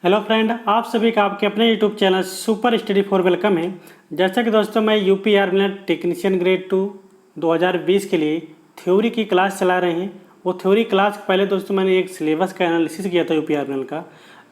Hello friend, आप सभी का आपके अपने YouTube channel super study for welcome है। जैसा कि दोस्तों मैं यूपी आर्मी टेक्नीशियन ग्रेड 2 2020 के लिए थ्योरी की क्लास चला रहे हैं। वो थ्योरी क्लास पहले दोस्तों मैंने एक सिलेबस का एनालिसिस किया था यूपी आर्मी का।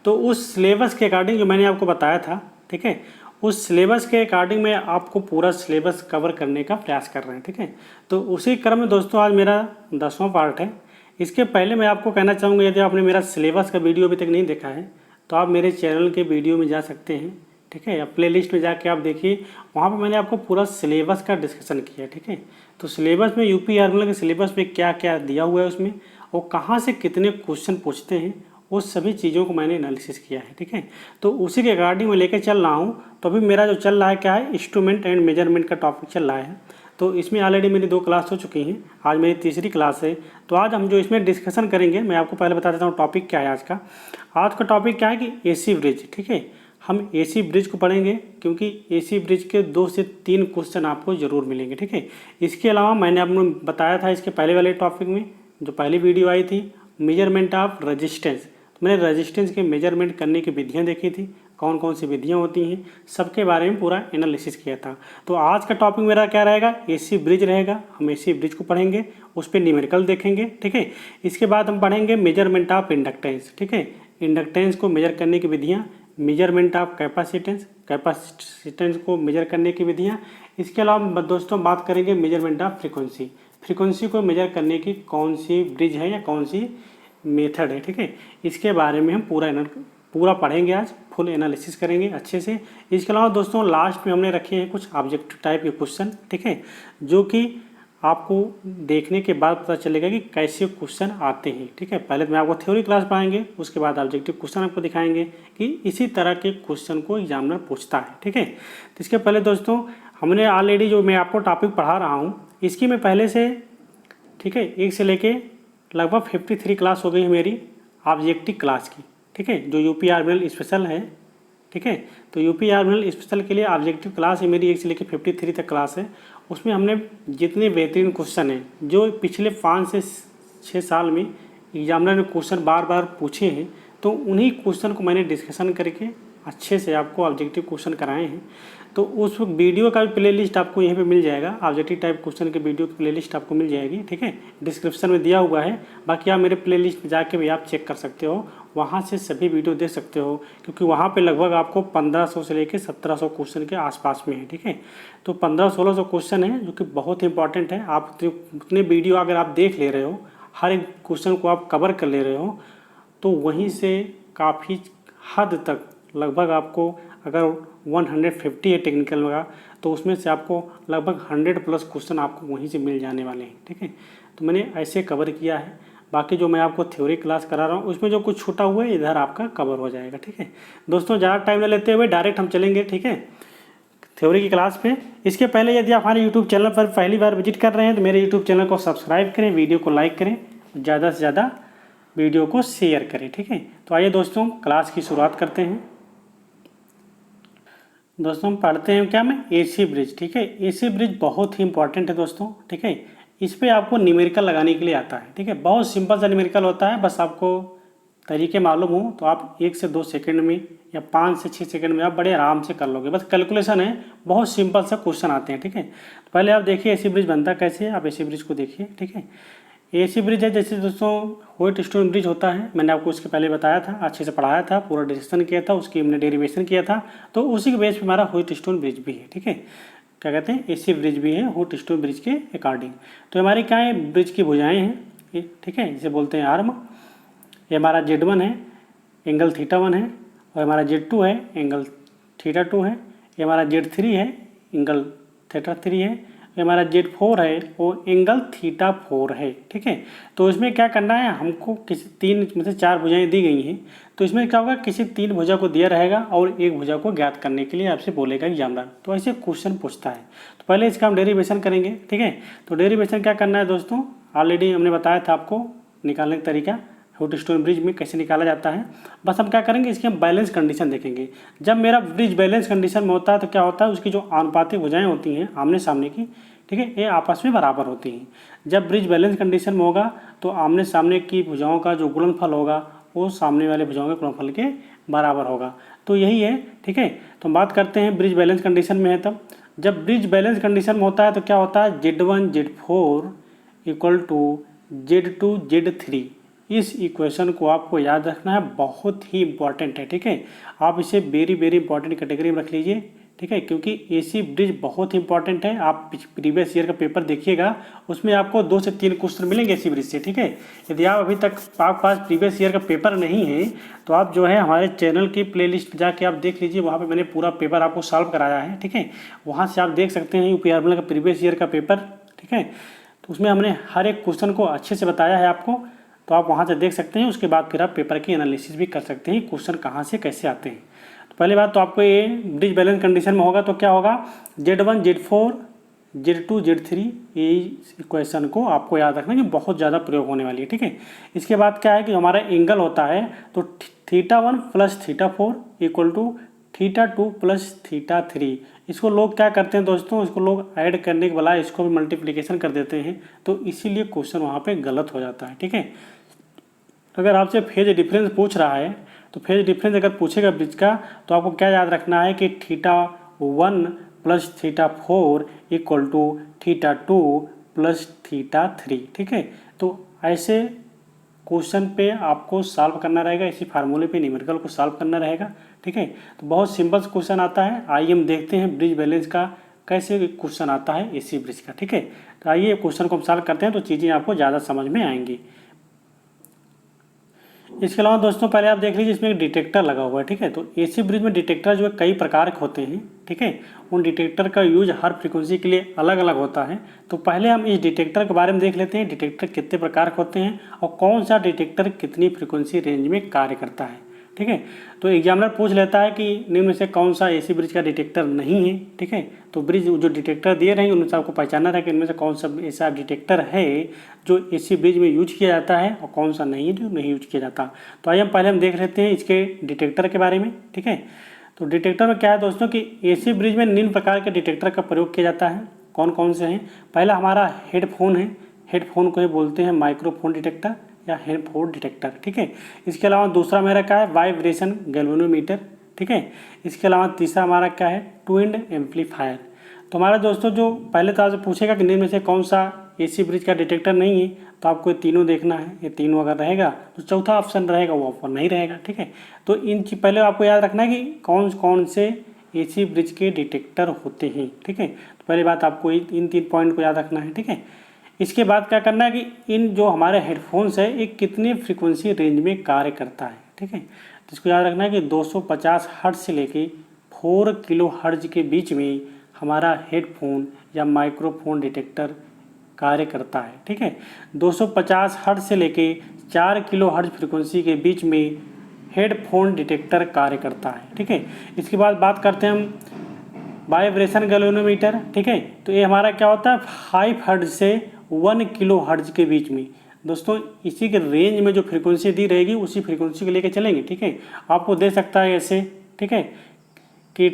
तो उस सिलेबस के अकॉर्डिंग जो मैंने आपको बताया था, ठीक है, उस सिलेबस के अकॉर्डिंग मैं आपको पूरा सिलेबस कवर करने का प्रयास कर रहे हैं। ठीक है, तो उसी क्रम में दोस्तों आज मेरा 10वां पार्ट है। इसके पहले मैं आपको कहना चाहूँगा, यदि आपने मेरा सिलेबस का वीडियो अभी तक नहीं देखा है तो आप मेरे चैनल के वीडियो में जा सकते हैं। ठीक है, या प्ले लिस्ट में जाके आप देखिए, वहाँ पर मैंने आपको पूरा सिलेबस का डिस्कशन किया है। ठीक है, तो सिलेबस में यूपी आर्मी के सिलेबस में क्या क्या दिया हुआ है उसमें, और कहाँ से कितने क्वेश्चन पूछते हैं, उस सभी चीज़ों को मैंने एनालिसिस किया है। ठीक है, तो उसी के अकॉर्डिंग मैं लेकर चल रहा हूँ। तो अभी मेरा जो चल रहा है क्या है, इंस्ट्रूमेंट एंड मेजरमेंट का टॉपिक चल रहा है। तो इसमें ऑलरेडी मेरी 2 क्लास हो चुकी हैं, आज मेरी तीसरी क्लास है। तो आज हम जो इसमें डिस्कशन करेंगे, मैं आपको पहले बता देता हूँ टॉपिक क्या है आज का। आज का टॉपिक क्या है कि एसी ब्रिज। ठीक है, हम एसी ब्रिज को पढ़ेंगे क्योंकि एसी ब्रिज के 2 से 3 क्वेश्चन आपको ज़रूर मिलेंगे। ठीक है, इसके अलावा मैंने आपको बताया था इसके पहले वाले टॉपिक में, जो पहली वीडियो आई थी, मेजरमेंट ऑफ रेजिस्टेंस। तो मैंने रेजिस्टेंस के मेजरमेंट करने की विधियाँ देखी थी, कौन कौन सी विधियाँ होती हैं, सबके बारे में पूरा एनालिसिस किया था। तो आज का टॉपिक मेरा क्या रहेगा, एसी ब्रिज रहेगा। हम एसी ब्रिज को पढ़ेंगे, उस पर न्यूमेरिकल देखेंगे। ठीक है, इसके बाद हम पढ़ेंगे मेजरमेंट ऑफ इंडक्टेंस। ठीक है, इंडक्टेंस को मेजर करने की विधियाँ, मेजरमेंट ऑफ कैपेसिटेंस, कैपेसिटेंस को मेजर करने की विधियाँ। इसके अलावा दोस्तों बात करेंगे मेजरमेंट ऑफ फ्रीक्वेंसी, फ्रीक्वेंसी को मेजर करने की कौन सी ब्रिज है या कौन सी मेथड है। ठीक है, इसके बारे में हम पूरा पढ़ेंगे, आज फुल एनालिसिस करेंगे अच्छे से। इसके अलावा दोस्तों लास्ट में हमने रखे हैं कुछ ऑब्जेक्टिव टाइप के क्वेश्चन। ठीक है, जो कि आपको देखने के बाद पता चलेगा कि कैसे क्वेश्चन आते हैं। ठीक है, पहले तो मैं आपको थ्योरी क्लास पढ़ाएंगे, उसके बाद ऑब्जेक्टिव क्वेश्चन आपको दिखाएंगे कि इसी तरह के क्वेश्चन को एग्जामिनर पूछता है। ठीक है, तो इसके पहले दोस्तों हमने ऑलरेडी जो मैं आपको टॉपिक पढ़ा रहा हूँ, इसकी मैं पहले से, ठीक है, 1 से लेके लगभग 53 क्लास हो गई है मेरी ऑब्जेक्टिव क्लास की। ठीक है, जो यूपी आर्मी स्पेशल है। ठीक है, तो यूपी आर्मी स्पेशल के लिए ऑब्जेक्टिव क्लास है मेरी 1 से लेकर 53 तक क्लास है। उसमें हमने जितने बेहतरीन क्वेश्चन हैं, जो पिछले 5 से 6 साल में एग्जामिनर ने क्वेश्चन बार बार पूछे हैं, तो उन्हीं क्वेश्चन को मैंने डिस्कशन करके अच्छे से आपको ऑब्जेक्टिव क्वेश्चन कराए हैं। तो उस वीडियो का भी प्ले लिस्ट आपको यहीं पे मिल जाएगा, ऑब्जेक्टिव टाइप क्वेश्चन के वीडियो की प्ले लिस्ट आपको मिल जाएगी। ठीक है, डिस्क्रिप्शन में दिया हुआ है। बाकी आप मेरे प्ले लिस्ट में जाके भी आप चेक कर सकते हो, वहाँ से सभी वीडियो देख सकते हो, क्योंकि वहाँ पे लगभग आपको 1500 से लेकर 1700 क्वेश्चन के आसपास में है। ठीक है, तो 1500-1600 क्वेश्चन है, जो कि बहुत इंपॉर्टेंट है। आप उतने वीडियो अगर आप देख ले रहे हो, हर एक क्वेश्चन को आप कवर कर ले रहे हो, तो वहीं से काफ़ी हद तक लगभग आपको, अगर 150 है टेक्निकल का, तो उसमें से आपको लगभग 100+ क्वेश्चन आपको वहीं से मिल जाने वाले हैं। ठीक है, तो मैंने ऐसे कवर किया है। बाकी जो मैं आपको थ्योरी क्लास करा रहा हूँ, उसमें जो कुछ छूटा हुआ है इधर आपका कवर हो जाएगा। ठीक है दोस्तों, ज़्यादा टाइम न लेते हुए डायरेक्ट हम चलेंगे, ठीक है, थ्योरी की क्लास पे। इसके पहले यदि आप हमारे यूट्यूब चैनल पर पहली बार विजिट कर रहे हैं तो मेरे यूट्यूब चैनल को सब्सक्राइब करें, वीडियो को लाइक करें, ज़्यादा से ज़्यादा वीडियो को शेयर करें। ठीक है, तो आइए दोस्तों क्लास की शुरुआत करते हैं। दोस्तों हम पढ़ते हैं क्या में, एसी ब्रिज। ठीक है, एसी ब्रिज बहुत ही इंपॉर्टेंट है दोस्तों। ठीक है, इस पर आपको न्यूमेरिकल लगाने के लिए आता है। ठीक है, बहुत सिंपल सा न्यूमेरिकल होता है, बस आपको तरीके मालूम हो तो आप 1 से 2 सेकंड में या 5 से 6 सेकंड में आप बड़े आराम से कर लोगे। बस कैलकुलेशन है, बहुत सिंपल सा क्वेश्चन आते हैं। ठीक है, तो पहले आप देखिए एसी ब्रिज बनता कैसे है, आप एसी ब्रिज को देखिए। ठीक है, एसी ब्रिज है जैसे दोस्तों व्हाइट स्टोन ब्रिज होता है, मैंने आपको उसके पहले बताया था, अच्छे से पढ़ाया था, पूरा डिस्कशन किया था, उसकी हमने डेरिवेशन किया था। तो उसी के बेस पे हमारा व्हाइट स्टोन ब्रिज भी है। ठीक है, क्या कहते हैं, एसी ब्रिज भी है व्हाइट स्टोन ब्रिज के अकॉर्डिंग। तो हमारी क्या है, ब्रिज की भुजाएं हैं। ठीक है, इसे बोलते हैं आर्म। ये हमारा Z1 है, एंगल θ1 है, और हमारा Z2 है, एंगल θ2 है। ये हमारा Z3 है, एंगल θ3 है। ये हमारा Z4 है, वो एंगल θ4 है। ठीक है, तो इसमें क्या करना है, हमको किसी 3 में से 4 भुजाएं दी गई हैं, तो इसमें क्या होगा, किसी 3 भुजा को दिया रहेगा और एक भुजा को ज्ञात करने के लिए आपसे बोलेगा एग्जामिनर। तो ऐसे क्वेश्चन पूछता है। तो पहले इसका हम डेरिवेशन करेंगे। ठीक है, तो डेरिवेशन क्या करना है दोस्तों, ऑलरेडी हमने बताया था आपको निकालने का तरीका, व्हाइट स्टोन ब्रिज में कैसे निकाला जाता है। बस हम क्या करेंगे, इसकी हम बैलेंस कंडीशन देखेंगे। जब मेरा ब्रिज बैलेंस कंडीशन में होता है तो क्या होता है, उसकी जो आनुपातिक भुजाएं होती हैं आमने सामने की, ठीक है, ये आपस में बराबर होती हैं। जब ब्रिज बैलेंस कंडीशन में होगा तो आमने सामने की भुजाओं का जो गुणनफल होगा वो सामने वाले भुजाओं के गुणनफल के बराबर होगा। तो यही है, ठीक है। तो हम बात करते हैं ब्रिज बैलेंस कंडीशन में है तब। जब ब्रिज बैलेंस कंडीशन में होता है तो क्या होता है, Z1 Z4 equal to Z2 Z3। इस इक्वेशन को आपको याद रखना है, बहुत ही इंपॉर्टेंट है, ठीक है। आप इसे वेरी वेरी इंपॉर्टेंट कैटेगरी में रख लीजिए, ठीक है, क्योंकि एसी ब्रिज बहुत ही इंपॉर्टेंट है। आप प्रीवियस ईयर का पेपर देखिएगा, उसमें आपको 2 से 3 क्वेश्चन मिलेंगे एसी ब्रिज से, ठीक है। यदि आप अभी तक आपके पास प्रीवियस ईयर का पेपर नहीं है तो आप जो है हमारे चैनल की प्लेलिस्ट जाके आप देख लीजिए, वहाँ पे मैंने पूरा पेपर आपको सॉल्व कराया है, ठीक है। वहाँ से आप देख सकते हैं यूपीआरएमएल का प्रीवियस ईयर का पेपर, ठीक है। तो उसमें हमने हर एक क्वेश्चन को अच्छे से बताया है आपको, तो आप वहाँ से देख सकते हैं। उसके बाद फिर आप पेपर की एनालिसिस भी कर सकते हैं, क्वेश्चन कहाँ से कैसे आते हैं। तो पहली बात तो आपको ये ब्रिज बैलेंस कंडीशन में होगा तो क्या होगा, Z1 Z4 Z2 Z3, ये इक्वेशन को आपको याद रखना कि बहुत ज़्यादा प्रयोग होने वाली है, ठीक है। इसके बाद क्या है कि हमारा एंगल होता है तो θ1 + θ4 इक्वल टू θ2 + θ3। इसको लोग क्या करते हैं दोस्तों, इसको लोग ऐड करने के बजाय इसको भी मल्टीप्लिकेशन कर देते हैं, तो इसीलिए क्वेश्चन वहाँ पे गलत हो जाता है, ठीक है। अगर आपसे फेज डिफरेंस पूछ रहा है तो फेज डिफरेंस अगर पूछेगा ब्रिज का तो आपको क्या याद रखना है कि θ1 + θ4 इक्वल टू θ2 + θ3, ठीक है। तो ऐसे क्वेश्चन पे आपको सॉल्व करना रहेगा, इसी फार्मूले पे न्यूमेरिकल को सॉल्व करना रहेगा, ठीक है। तो बहुत सिंपल क्वेश्चन आता है। आइए हम देखते हैं ब्रिज बैलेंस का कैसे क्वेश्चन आता है एसी ब्रिज का, ठीक है। तो आइए क्वेश्चन को हम सॉल्व करते हैं तो चीज़ें आपको ज़्यादा समझ में आएंगी। इसके अलावा दोस्तों पहले आप देख लीजिए इसमें एक डिटेक्टर लगा हुआ है, ठीक है। तो एसी ब्रिज में डिटेक्टर जो है कई प्रकार के होते हैं, ठीक है। उन डिटेक्टर का यूज हर फ्रीक्वेंसी के लिए अलग अलग होता है। तो पहले हम इस डिटेक्टर के बारे में देख लेते हैं, डिटेक्टर कितने प्रकार के होते हैं और कौन सा डिटेक्टर कितनी फ्रीक्वेंसी रेंज में कार्य करता है, ठीक है। तो एग्जामिनर पूछ लेता है कि निम्न में से कौन सा एसी ब्रिज का डिटेक्टर नहीं है, ठीक है। तो ब्रिज जो डिटेक्टर दिए रहेंगे उनमें से आपको पहचानना है कि इनमें से कौन सा ऐसा डिटेक्टर है जो एसी ब्रिज में यूज किया जाता है और कौन सा नहीं जो नहीं यूज किया जाता। तो आइए हम पहले देख लेते हैं इसके डिटेक्टर के बारे में, ठीक है। तो डिटेक्टर में क्या है दोस्तों कि एसी ब्रिज में निम्न प्रकार के डिटेक्टर का प्रयोग किया जाता है। कौन कौन से हैं, पहला हमारा हेडफोन है, हेडफोन को ही बोलते हैं माइक्रोफोन डिटेक्टर या हेडफोन डिटेक्टर, ठीक है। इसके अलावा दूसरा मेरा क्या है, वाइब्रेशन गैल्वेनोमीटर, ठीक है। इसके अलावा तीसरा हमारा क्या है, ट्विन्ड एम्पलीफायर। तो हमारा दोस्तों जो पहले तो आपसे पूछेगा कि निम्न में से कौन सा एसी ब्रिज का डिटेक्टर नहीं है, तो आपको ये तीनों देखना है। ये तीनों अगर रहेगा तो चौथा ऑप्शन रहेगा वो ऑप्शन नहीं रहेगा, ठीक है। तो इन पहले आपको याद रखना है कि कौन कौन से एसी ब्रिज के डिटेक्टर होते हैं, ठीक है। तो पहली बात आपको इन 3 पॉइंट को याद रखना है, ठीक है। इसके बाद क्या करना है कि इन जो हमारे हेडफोन्स है एक कितनी फ्रीक्वेंसी रेंज में कार्य करता है, ठीक है। तो इसको याद रखना है कि 250 हर्ट्ज से लेके 4 किलो हर्ट्ज के बीच में हमारा हेडफोन या माइक्रोफोन डिटेक्टर कार्य करता है, ठीक है। 250 हर्ट्ज से लेके 4 किलो हर्ट्ज फ्रीक्वेंसी के बीच में हेडफोन डिटेक्टर कार्य करता है, ठीक है। इसके बाद बात करते हैं हम वाइब्रेशन गैल्वेनोमीटर, ठीक है। तो ये हमारा क्या होता है, 5 हर्ट्ज से 1 किलो हर्ट्ज के बीच में। दोस्तों इसी के रेंज में जो फ्रीक्वेंसी दी रहेगी उसी फ्रीक्वेंसी को लेकर चलेंगे, ठीक है। आपको दे सकता है ऐसे, ठीक है, कि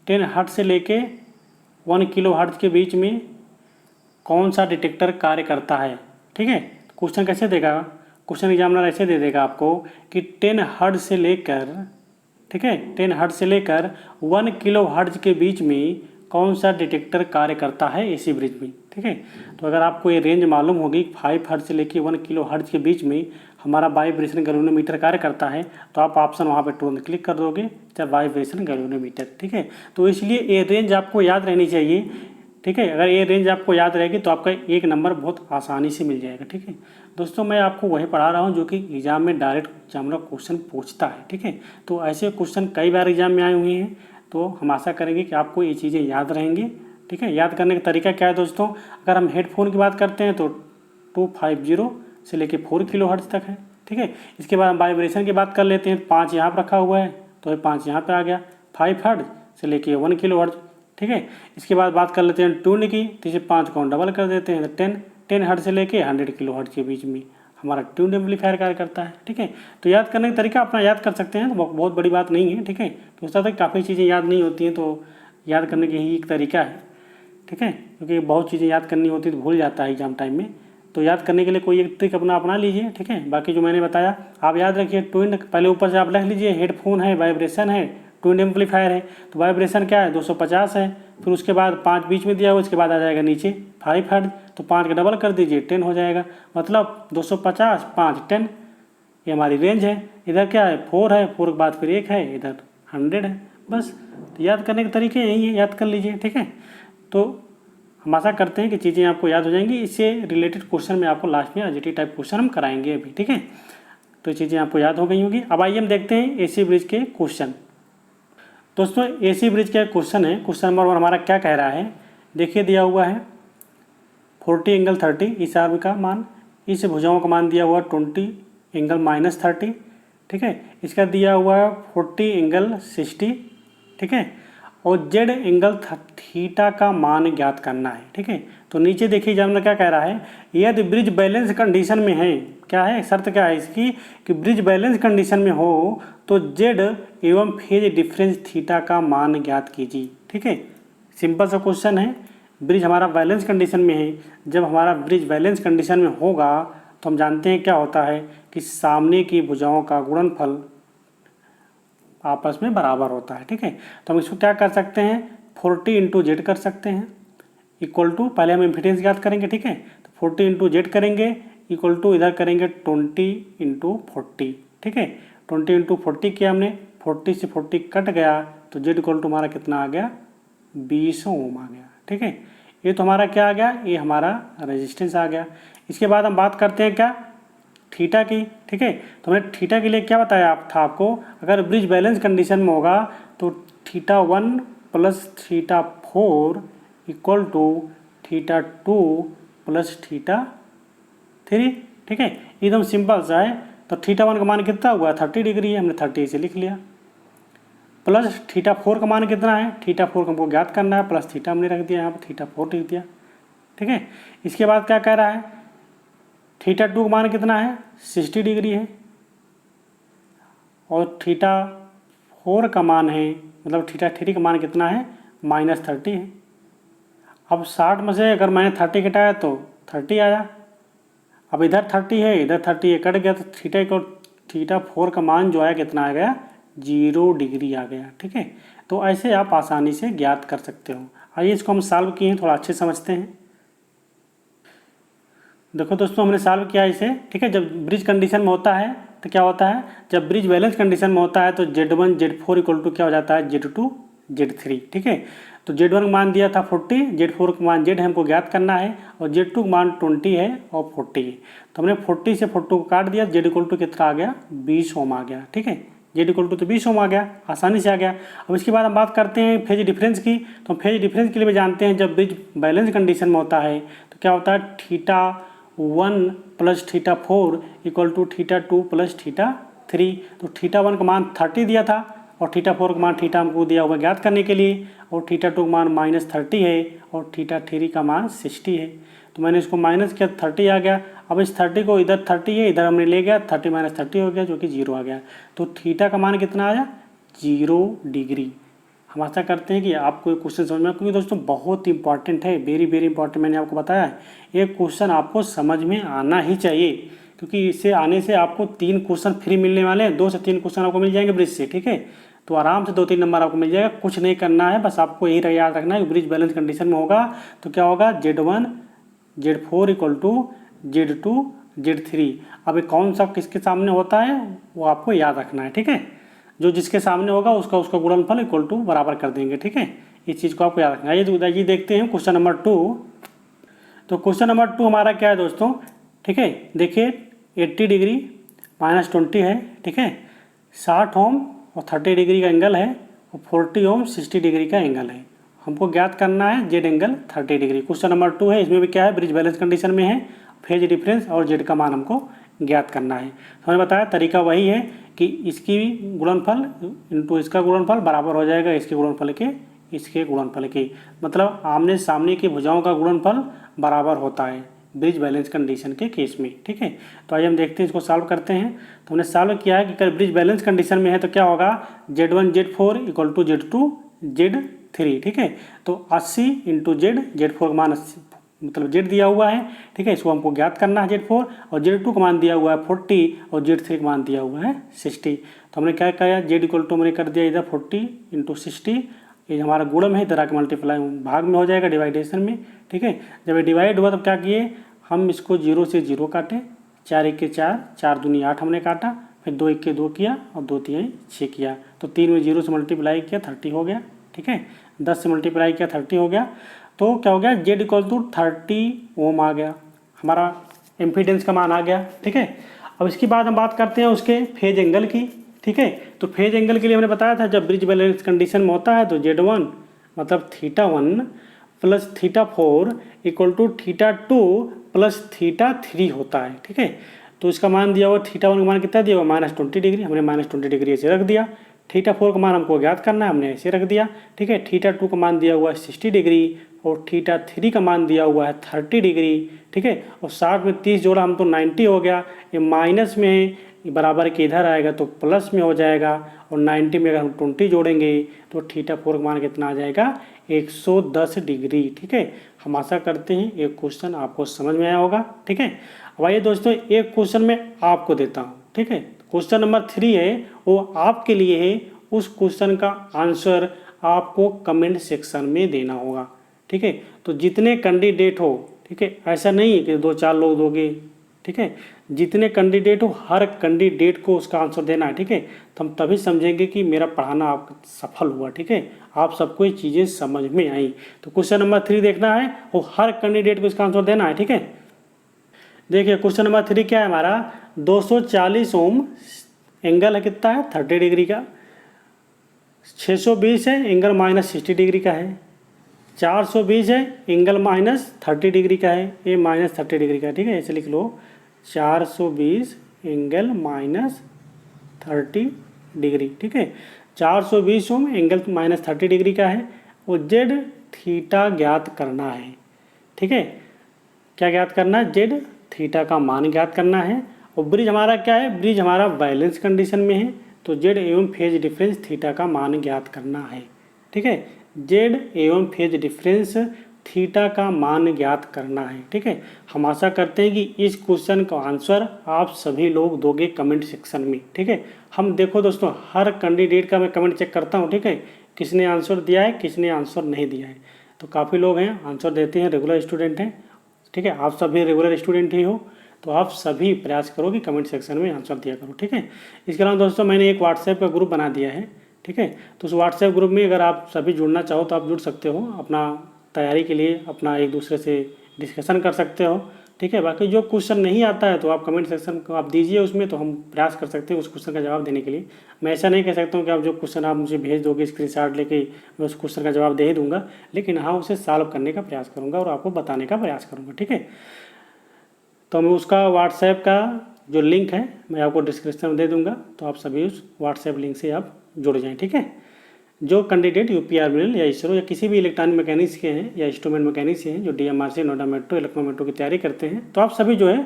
10 हर्ट्ज से लेके 1 किलो हर्ट्ज के बीच में कौन सा डिटेक्टर कार्य करता है, ठीक है। क्वेश्चन कैसे देगा, क्वेश्चन एग्जामिनर ऐसे दे देगा आपको कि 10 हर्ट्ज से लेकर, ठीक है, 10 हर्ट्ज से लेकर 1 किलो हर्ट्ज के बीच में कौन सा डिटेक्टर कार्य करता है एसी ब्रिज में, ठीक है। तो अगर आपको ये रेंज मालूम होगी 5 हर्ट्ज से लेकर 1 किलो हर्ट्ज के बीच में हमारा वाइब्रेशन गैल्वेनोमीटर कार्य करता है, तो आप ऑप्शन वहाँ पे तुरंत क्लिक कर दोगे, चाहे वाइब्रेशन गैल्वेनोमीटर, ठीक है। तो इसलिए ये रेंज आपको याद रहनी चाहिए, ठीक है। अगर ये रेंज आपको याद रहेगी तो आपका 1 नंबर बहुत आसानी से मिल जाएगा, ठीक है। दोस्तों मैं आपको वही पढ़ा रहा हूँ जो कि एग्जाम में डायरेक्ट एग्जामिनर क्वेश्चन पूछता है, ठीक है। तो ऐसे क्वेश्चन कई बार एग्जाम में आए हुए हैं, तो हम आशा करेंगे कि आपको ये चीज़ें याद रहेंगी, ठीक है। याद करने का तरीका क्या है दोस्तों, अगर हम हेडफोन की बात करते हैं तो 250 से लेके 4 किलो हर्ट्ज तक है, ठीक है। इसके बाद हम वाइब्रेशन की बात कर लेते हैं, 5 यहाँ पर रखा हुआ है तो ये 5 यहाँ पर आ गया, 5 हर्ट्ज से लेके 1 किलो हर्ट्ज, ठीक है। इसके बाद बात कर लेते हैं ट्यून की, तो इसे 5 को डबल कर देते हैं तो 10 हर्ट्ज से लेके 100 किलो हर्ट्ज के बीच में हमारा ट्यून एम्पलीफायर कार्य करता है, ठीक है। तो याद करने का तरीका अपना याद कर सकते हैं, तो बहुत बड़ी बात नहीं है, ठीक है। तो उस तरह तक काफ़ी चीज़ें याद नहीं होती हैं, तो याद करने की यही एक तरीका है, ठीक है। क्योंकि बहुत चीज़ें याद करनी होती है तो भूल जाता है एग्जाम टाइम में, तो याद करने के लिए कोई एक ट्रिक अपना लीजिए, ठीक है। बाकी जो मैंने बताया आप याद रखिए। ट्विन पहले ऊपर से आप लिख लीजिए, हेडफोन है, वाइब्रेशन है, ट्विन एम्पलीफायर है। तो वाइब्रेशन क्या है 250 है, फिर उसके बाद 5 बीच में दिया हुआ, उसके बाद आ जाएगा नीचे 5 हर्ट्ज, तो 5 का डबल कर दीजिए 10 हो जाएगा। मतलब 250 5 10 ये हमारी रेंज है। इधर क्या है 4 है, 4 के बाद फिर 1 है, इधर 100 है। बस तो याद करने के तरीके यही है, याद कर लीजिए, ठीक है। तो हम आशा करते हैं कि चीज़ें आपको याद हो जाएंगी। इससे रिलेटेड क्वेश्चन में आपको लास्ट में एसजीटी टाइप क्वेश्चन हम कराएंगे अभी, ठीक है। तो चीज़ें आपको याद हो गई होंगी। अब आइए हम देखते हैं एसी ब्रिज के क्वेश्चन। दोस्तों एसी ब्रिज का क्वेश्चन है, क्वेश्चन नंबर 1 हमारा क्या कह रहा है, देखिए दिया हुआ है 40 एंगल 30 इस आर्म का मान, इस भुजाओं का मान दिया हुआ 20 एंगल -30, ठीक है। इसका दिया हुआ है 40 एंगल 60, ठीक है। और जेड एंगल थीटा का मान ज्ञात करना है, ठीक है। तो नीचे देखिए जब क्या कह रहा है, यदि ब्रिज बैलेंस कंडीशन में है, क्या है शर्त क्या है इसकी कि ब्रिज बैलेंस कंडीशन में हो तो जेड एवं फेज डिफरेंस थीटा का मान ज्ञात कीजिए, ठीक है। सिंपल सा क्वेश्चन है। ब्रिज हमारा बैलेंस कंडीशन में है, जब हमारा ब्रिज बैलेंस कंडीशन में होगा तो हम जानते हैं क्या होता है कि सामने की भुजाओं का गुणनफल आपस में बराबर होता है, ठीक है। तो हम इसको क्या कर सकते हैं 40 इंटू जेड कर सकते हैं, इक्वल टू पहले हम इम्पीडेंस ज्ञात करेंगे, ठीक है। तो 40 इंटू जेड करेंगे इक्वल टू इधर करेंगे 20 इंटू 40, ठीक है। 20 इंटू 40 किया हमने, 40 से 40 कट गया तो जेड इक्वल टू हमारा कितना आ गया 20 ओम आ गया, ठीक है। ये तो हमारा क्या आ गया, ये हमारा रेजिस्टेंस आ गया। इसके बाद हम बात करते हैं क्या थीटा की, ठीक है। तो हमने थीटा के लिए क्या बताया था आपको, अगर ब्रिज बैलेंस कंडीशन में होगा तो θ1 प्लस θ4 इक्वल टू θ2 प्लस θ3, ठीक है। एकदम सिंपल सा है। तो θ1 का मान कितना हुआ 30 डिग्री है, हमने 30 इसे लिख लिया, प्लस θ4 का मान कितना है, θ4 को हमको ज्ञात करना है, प्लस थीटा हमने रख दिया यहाँ पर θ4 लिख दिया, ठीक है। इसके बाद क्या कह रहा है θ2 का मान कितना है 60 डिग्री है, और θ4 का मान है मतलब θ3 का मान कितना है -30 है। अब 60 में से अगर मैंने 30 घटाया तो 30 आया, अब इधर 30 है इधर 30 है, कट गया तो θ4 का मान जो आया कितना आ गया 0 डिग्री आ गया, ठीक है। तो ऐसे आप आसानी से ज्ञात कर सकते हो। आइए इसको हम सॉल्व किए हैं, थोड़ा अच्छे समझते हैं। देखो दोस्तों हमने सॉल्व किया इसे, ठीक है। जब ब्रिज कंडीशन में होता है तो क्या होता है, जब ब्रिज बैलेंस कंडीशन में होता है तो Z1 Z4 इक्वल टू क्या हो जाता है Z2 Z3, ठीक है। तो Z1 का मान दिया था 40, Z4 का मान Z हमको ज्ञात करना है, और Z2 का मान 20 है और 40 है। तो हमने 40 से 40 को काट दिया, Z इक्वल टू कितना आ गया 20 ओम आ गया, ठीक है। Z इक्वल टू तो 20 ओम आ गया, आसानी से आ गया। अब इसके बाद हम बात करते हैं फेज डिफरेंस की। तो फेज डिफरेंस के लिए भी जानते हैं जब ब्रिज बैलेंस कंडीशन में होता है तो क्या होता है θ1 प्लस θ4 इक्वल टू θ2 प्लस θ3। तो θ1 का मान 30 दिया था और θ4 का मान थीटा हमको दिया हुआ ज्ञात करने के लिए, और θ2 का मान -30 है और θ3 का मान 60 है। तो मैंने इसको माइनस किया 30 आ गया। अब इस 30 को इधर 30 है इधर हमने ले गया, 30 - 30 हो गया जो कि 0 आ गया। तो थीटा का मान कितना आया 0 डिग्री। हम आशा करते हैं कि आपको ये क्वेश्चन समझ में, क्योंकि दोस्तों बहुत इंपॉर्टेंट है, वेरी वेरी इंपॉर्टेंट। मैंने आपको बताया है ये क्वेश्चन आपको समझ में आना ही चाहिए, क्योंकि इससे आने से आपको 3 क्वेश्चन फ्री मिलने वाले हैं, 2 से 3 क्वेश्चन आपको मिल जाएंगे ब्रिज से, ठीक है। तो आराम से 2-3 नंबर आपको मिल जाएगा, कुछ नहीं करना है, बस आपको यही याद रखना है कि ब्रिज बैलेंस कंडीशन में होगा तो क्या होगा Z1 Z4 equal to Z2 Z3। अब कौन सा किसके सामने होता है वो आपको याद रखना है, ठीक है। जो जिसके सामने होगा उसका गुणनफल इक्वल टू बराबर कर देंगे, ठीक है। इस चीज़ को आपको याद रखना है। ये देखते हैं क्वेश्चन नंबर 2। तो क्वेश्चन नंबर 2 हमारा क्या है दोस्तों, ठीक है। देखिए 80 डिग्री -20 है, ठीक है। 60 ओम और 30 डिग्री का एंगल है, और 40 ओम 60 डिग्री का एंगल है। हमको ज्ञात करना है Z angle 30 degree. Question number 2 है, इसमें भी क्या है ब्रिज बैलेंस कंडीशन में है, फेज डिफरेंस और जेड का मान हमको ज्ञात करना है। तो हमने बताया तरीका वही है कि इसकी गुणनफल इंटू इसका गुणनफल बराबर हो जाएगा इसके गुणनफल के इसके गुणनफल के, मतलब आमने सामने की भुजाओं का गुणनफल बराबर होता है ब्रिज बैलेंस कंडीशन के केस में, ठीक है। तो आइए हम देखते हैं इसको सॉल्व करते हैं। तो हमने सॉल्व किया है कि अगर ब्रिज बैलेंस कंडीशन में है तो क्या होगा Z1 Z4 equal to Z2 Z3, ठीक है। तो 80 इंटू Z4 का मान मतलब जेड दिया हुआ है, ठीक है, इसको हमको ज्ञात करना है Z4, और Z2 का मान दिया हुआ है 40 और Z3 का मान दिया हुआ है 60। तो हमने क्या किया, Z इक्वल टू हमने कर दिया इधर 40 इंटू 60, ये हमारा गुणम है, इधर आके मल्टीप्लाई भाग में हो जाएगा डिवाइडेशन में, ठीक है। जब ये डिवाइड हुआ तब क्या किए, हम इसको 0 से 0 काटे, 4 1 के 4, 4 दूनी 8 हमने काटा, फिर 2 1 के 2 किया और 2 3 6 किया, तो 3 में 0 से मल्टीप्लाई किया 30 हो गया, ठीक है। 10 से मल्टीप्लाई किया 30 हो गया, तो क्या हो गया, Z इक्वल टू 30 ओम आ गया, हमारा इम्पीडेंस का मान आ गया, ठीक है। अब इसके बाद हम बात करते हैं उसके फेज एंगल की, ठीक है। तो फेज एंगल के लिए हमने बताया था जब ब्रिज बैलेंस कंडीशन में होता है तो Z1 मतलब θ1 प्लस θ4 इक्वल टू θ2 प्लस θ3 होता है, ठीक है। तो इसका मान दिया हुआ θ1 का मान कितना दिया हुआ -20 डिग्री, हमने -20 डिग्री ऐसे रख दिया। θ4 का मान हमको ज्ञात करना है, हमने ऐसे रख दिया, ठीक है। θ2 का मान दिया हुआ है 60 डिग्री और θ3 का मान दिया हुआ है 30 डिग्री, ठीक है। और 60 में 30 जोड़ा हम तो 90 हो गया, ये माइनस में है, बराबर के इधर आएगा तो प्लस में हो जाएगा, और 90 में अगर हम 20 जोड़ेंगे तो θ4 का मान कितना आ जाएगा 110 डिग्री, ठीक है। हम आशा करते हैं एक क्वेश्चन आपको समझ में आया होगा, ठीक है। अब आइए दोस्तों एक क्वेश्चन मैं आपको देता हूँ, ठीक है। क्वेश्चन नंबर 3 है, वो आपके लिए है, उस क्वेश्चन का आंसर आपको कमेंट सेक्शन में देना होगा, ठीक है। तो जितने कैंडिडेट हो, ठीक है, ऐसा नहीं है कि 2-4 लोग दोगे, ठीक है, जितने कैंडिडेट हो हर कैंडिडेट को उसका आंसर देना है, ठीक है। तो हम तभी समझेंगे कि मेरा पढ़ाना आप सफल हुआ, ठीक है, आप सबको ये चीज़ें समझ में आई। तो क्वेश्चन नंबर 3 देखना है, वो हर कैंडिडेट को इसका आंसर देना है, ठीक है। देखिए क्वेश्चन नंबर 3 क्या है हमारा, 240 ओम एंगल है कितना है 30 डिग्री का, 620 है एंगल -60 डिग्री का है, 420 है एंगल -30 डिग्री का है, ये -30 डिग्री का है, ठीक है, ऐसे लिख लो 420 एंगल -30 डिग्री, ठीक है। 420 ओम एंगल -30 डिग्री का है, और जेड थीटा ज्ञात करना है, ठीक है। क्या ज्ञात करना है, जेड थीटा का मान ज्ञात करना है। और ब्रिज हमारा क्या है, ब्रिज हमारा बैलेंस कंडीशन में है, तो जेड एवं फेज डिफरेंस थीटा का मान ज्ञात करना है, ठीक है। जेड एवं फेज डिफरेंस थीटा का मान ज्ञात करना है, ठीक है। हम आशा करते हैं कि इस क्वेश्चन का आंसर आप सभी लोग दोगे कमेंट सेक्शन में, ठीक है। हम देखो दोस्तों हर कैंडिडेट का मैं कमेंट चेक करता हूँ, ठीक है, किसने आंसर दिया है किसने आंसर नहीं दिया है। तो काफ़ी लोग हैं आंसर देते हैं, रेगुलर स्टूडेंट हैं, ठीक है, आप सभी रेगुलर स्टूडेंट ही हो, तो आप सभी प्रयास करो कि कमेंट सेक्शन में आंसर दिया करो, ठीक है। इसके अलावा दोस्तों मैंने एक व्हाट्सएप का ग्रुप बना दिया है, ठीक है। तो उस व्हाट्सएप ग्रुप में अगर आप सभी जुड़ना चाहो तो आप जुड़ सकते हो, अपना तैयारी के लिए अपना एक दूसरे से डिस्कशन कर सकते हो, ठीक है। बाकी जो क्वेश्चन नहीं आता है तो आप कमेंट सेक्शन को आप दीजिए उसमें, तो हम प्रयास कर सकते हैं उस क्वेश्चन का जवाब देने के लिए। मैं ऐसा नहीं कह सकता हूँ कि आप जो क्वेश्चन आप मुझे भेज दोगे स्क्रीनशॉट लेके मैं उस क्वेश्चन का जवाब दे ही दूंगा, लेकिन हाँ उसे सॉल्व करने का प्रयास करूँगा और आपको बताने का प्रयास करूँगा, ठीक है। तो मैं उसका व्हाट्सएप का जो लिंक है मैं आपको डिस्क्रिप्शन में दे दूंगा, तो आप सभी उस व्हाट्सएप लिंक से आप जुड़ जाएं, ठीक है। जो कैंडिडेट यूपीआरमीएल या इसरो या किसी भी इलेक्ट्रॉनिक मैकेनिक्स के हैं या इंस्ट्रूमेंट मैकेनिक्स के हैं, जो DMRC Noida metro electro metro की तैयारी करते हैं, तो आप सभी जो है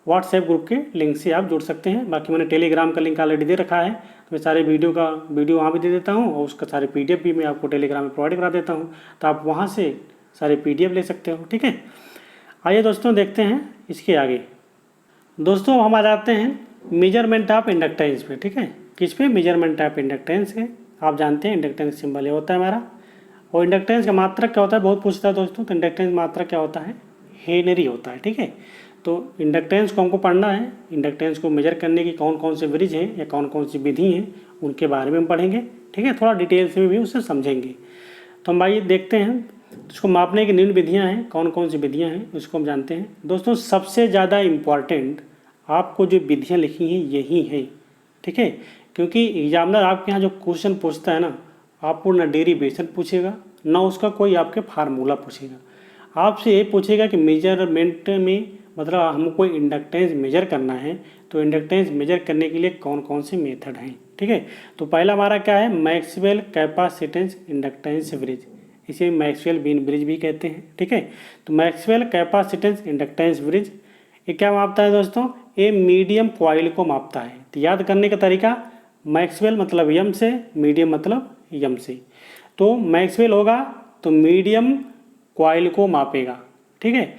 व्हाट्सएप ग्रुप के लिंक से आप जुड़ सकते हैं। बाकी मैंने टेलीग्राम का लिंक ऑलरेडी दे रखा है, तो मैं सारे वीडियो वहाँ भी दे देता हूँ, और उसका सारे PDF भी मैं आपको टेलीग्राम में प्रोवाइड करा देता हूँ, तो आप वहाँ से सारे PDF ले सकते हो, ठीक है। आइए दोस्तों देखते हैं इसके आगे। दोस्तों हम आ जाते हैं मेजरमेंट ऑफ इंडक्टेंस पे, ठीक है। किस पे, मेजरमेंट ऑफ इंडक्टेंस के। आप जानते हैं इंडक्टेंस सिंबल ये होता है हमारा, और इंडक्टेंस का मात्रक क्या होता है बहुत पूछता है दोस्तों, तो इंडक्टेंस मात्रक क्या होता है, हेनरी होता है, ठीक है। तो इंडक्टेंस को हमको पढ़ना है, इंडक्टेंस को मेजर करने की कौन कौन से ब्रिज हैं या कौन कौन सी विधि हैं उनके बारे में हम पढ़ेंगे, ठीक है, थोड़ा डिटेल से भी उसे समझेंगे। तो हम आइए देखते हैं उसको मापने की निम्न विधियां हैं, कौन कौन सी विधियां हैं उसको हम जानते हैं। दोस्तों सबसे ज़्यादा इम्पॉर्टेंट आपको जो विधियां लिखी हैं यही हैं, ठीक है, क्योंकि एग्जामिनर आपके यहाँ जो क्वेश्चन पूछता है ना, आपको ना डेरिवेशन पूछेगा ना उसका कोई आपके फार्मूला पूछेगा, आपसे ये पूछेगा कि मेजरमेंट में मतलब हमको इंडक्टेंस मेजर करना है, तो इंडक्टेंस मेजर करने के लिए कौन कौन से मेथड हैं, ठीक है। तो पहला हमारा क्या है, मैक्सवेल कैपेसिटेंस इंडक्टेंस ब्रिज, इसे मैक्सवेल बीन ब्रिज भी कहते हैं, ठीक है। तो मैक्सवेल कैपेसिटेंस इंडक्टेंस ब्रिज ये क्या मापता है दोस्तों, ये मीडियम कॉइल को मापता है। तो याद करने का तरीका, मैक्सवेल मतलब यम से, मीडियम मतलब यम से। तो मैक्सवेल होगा तो मीडियम कॉइल को मापेगा, ठीक है।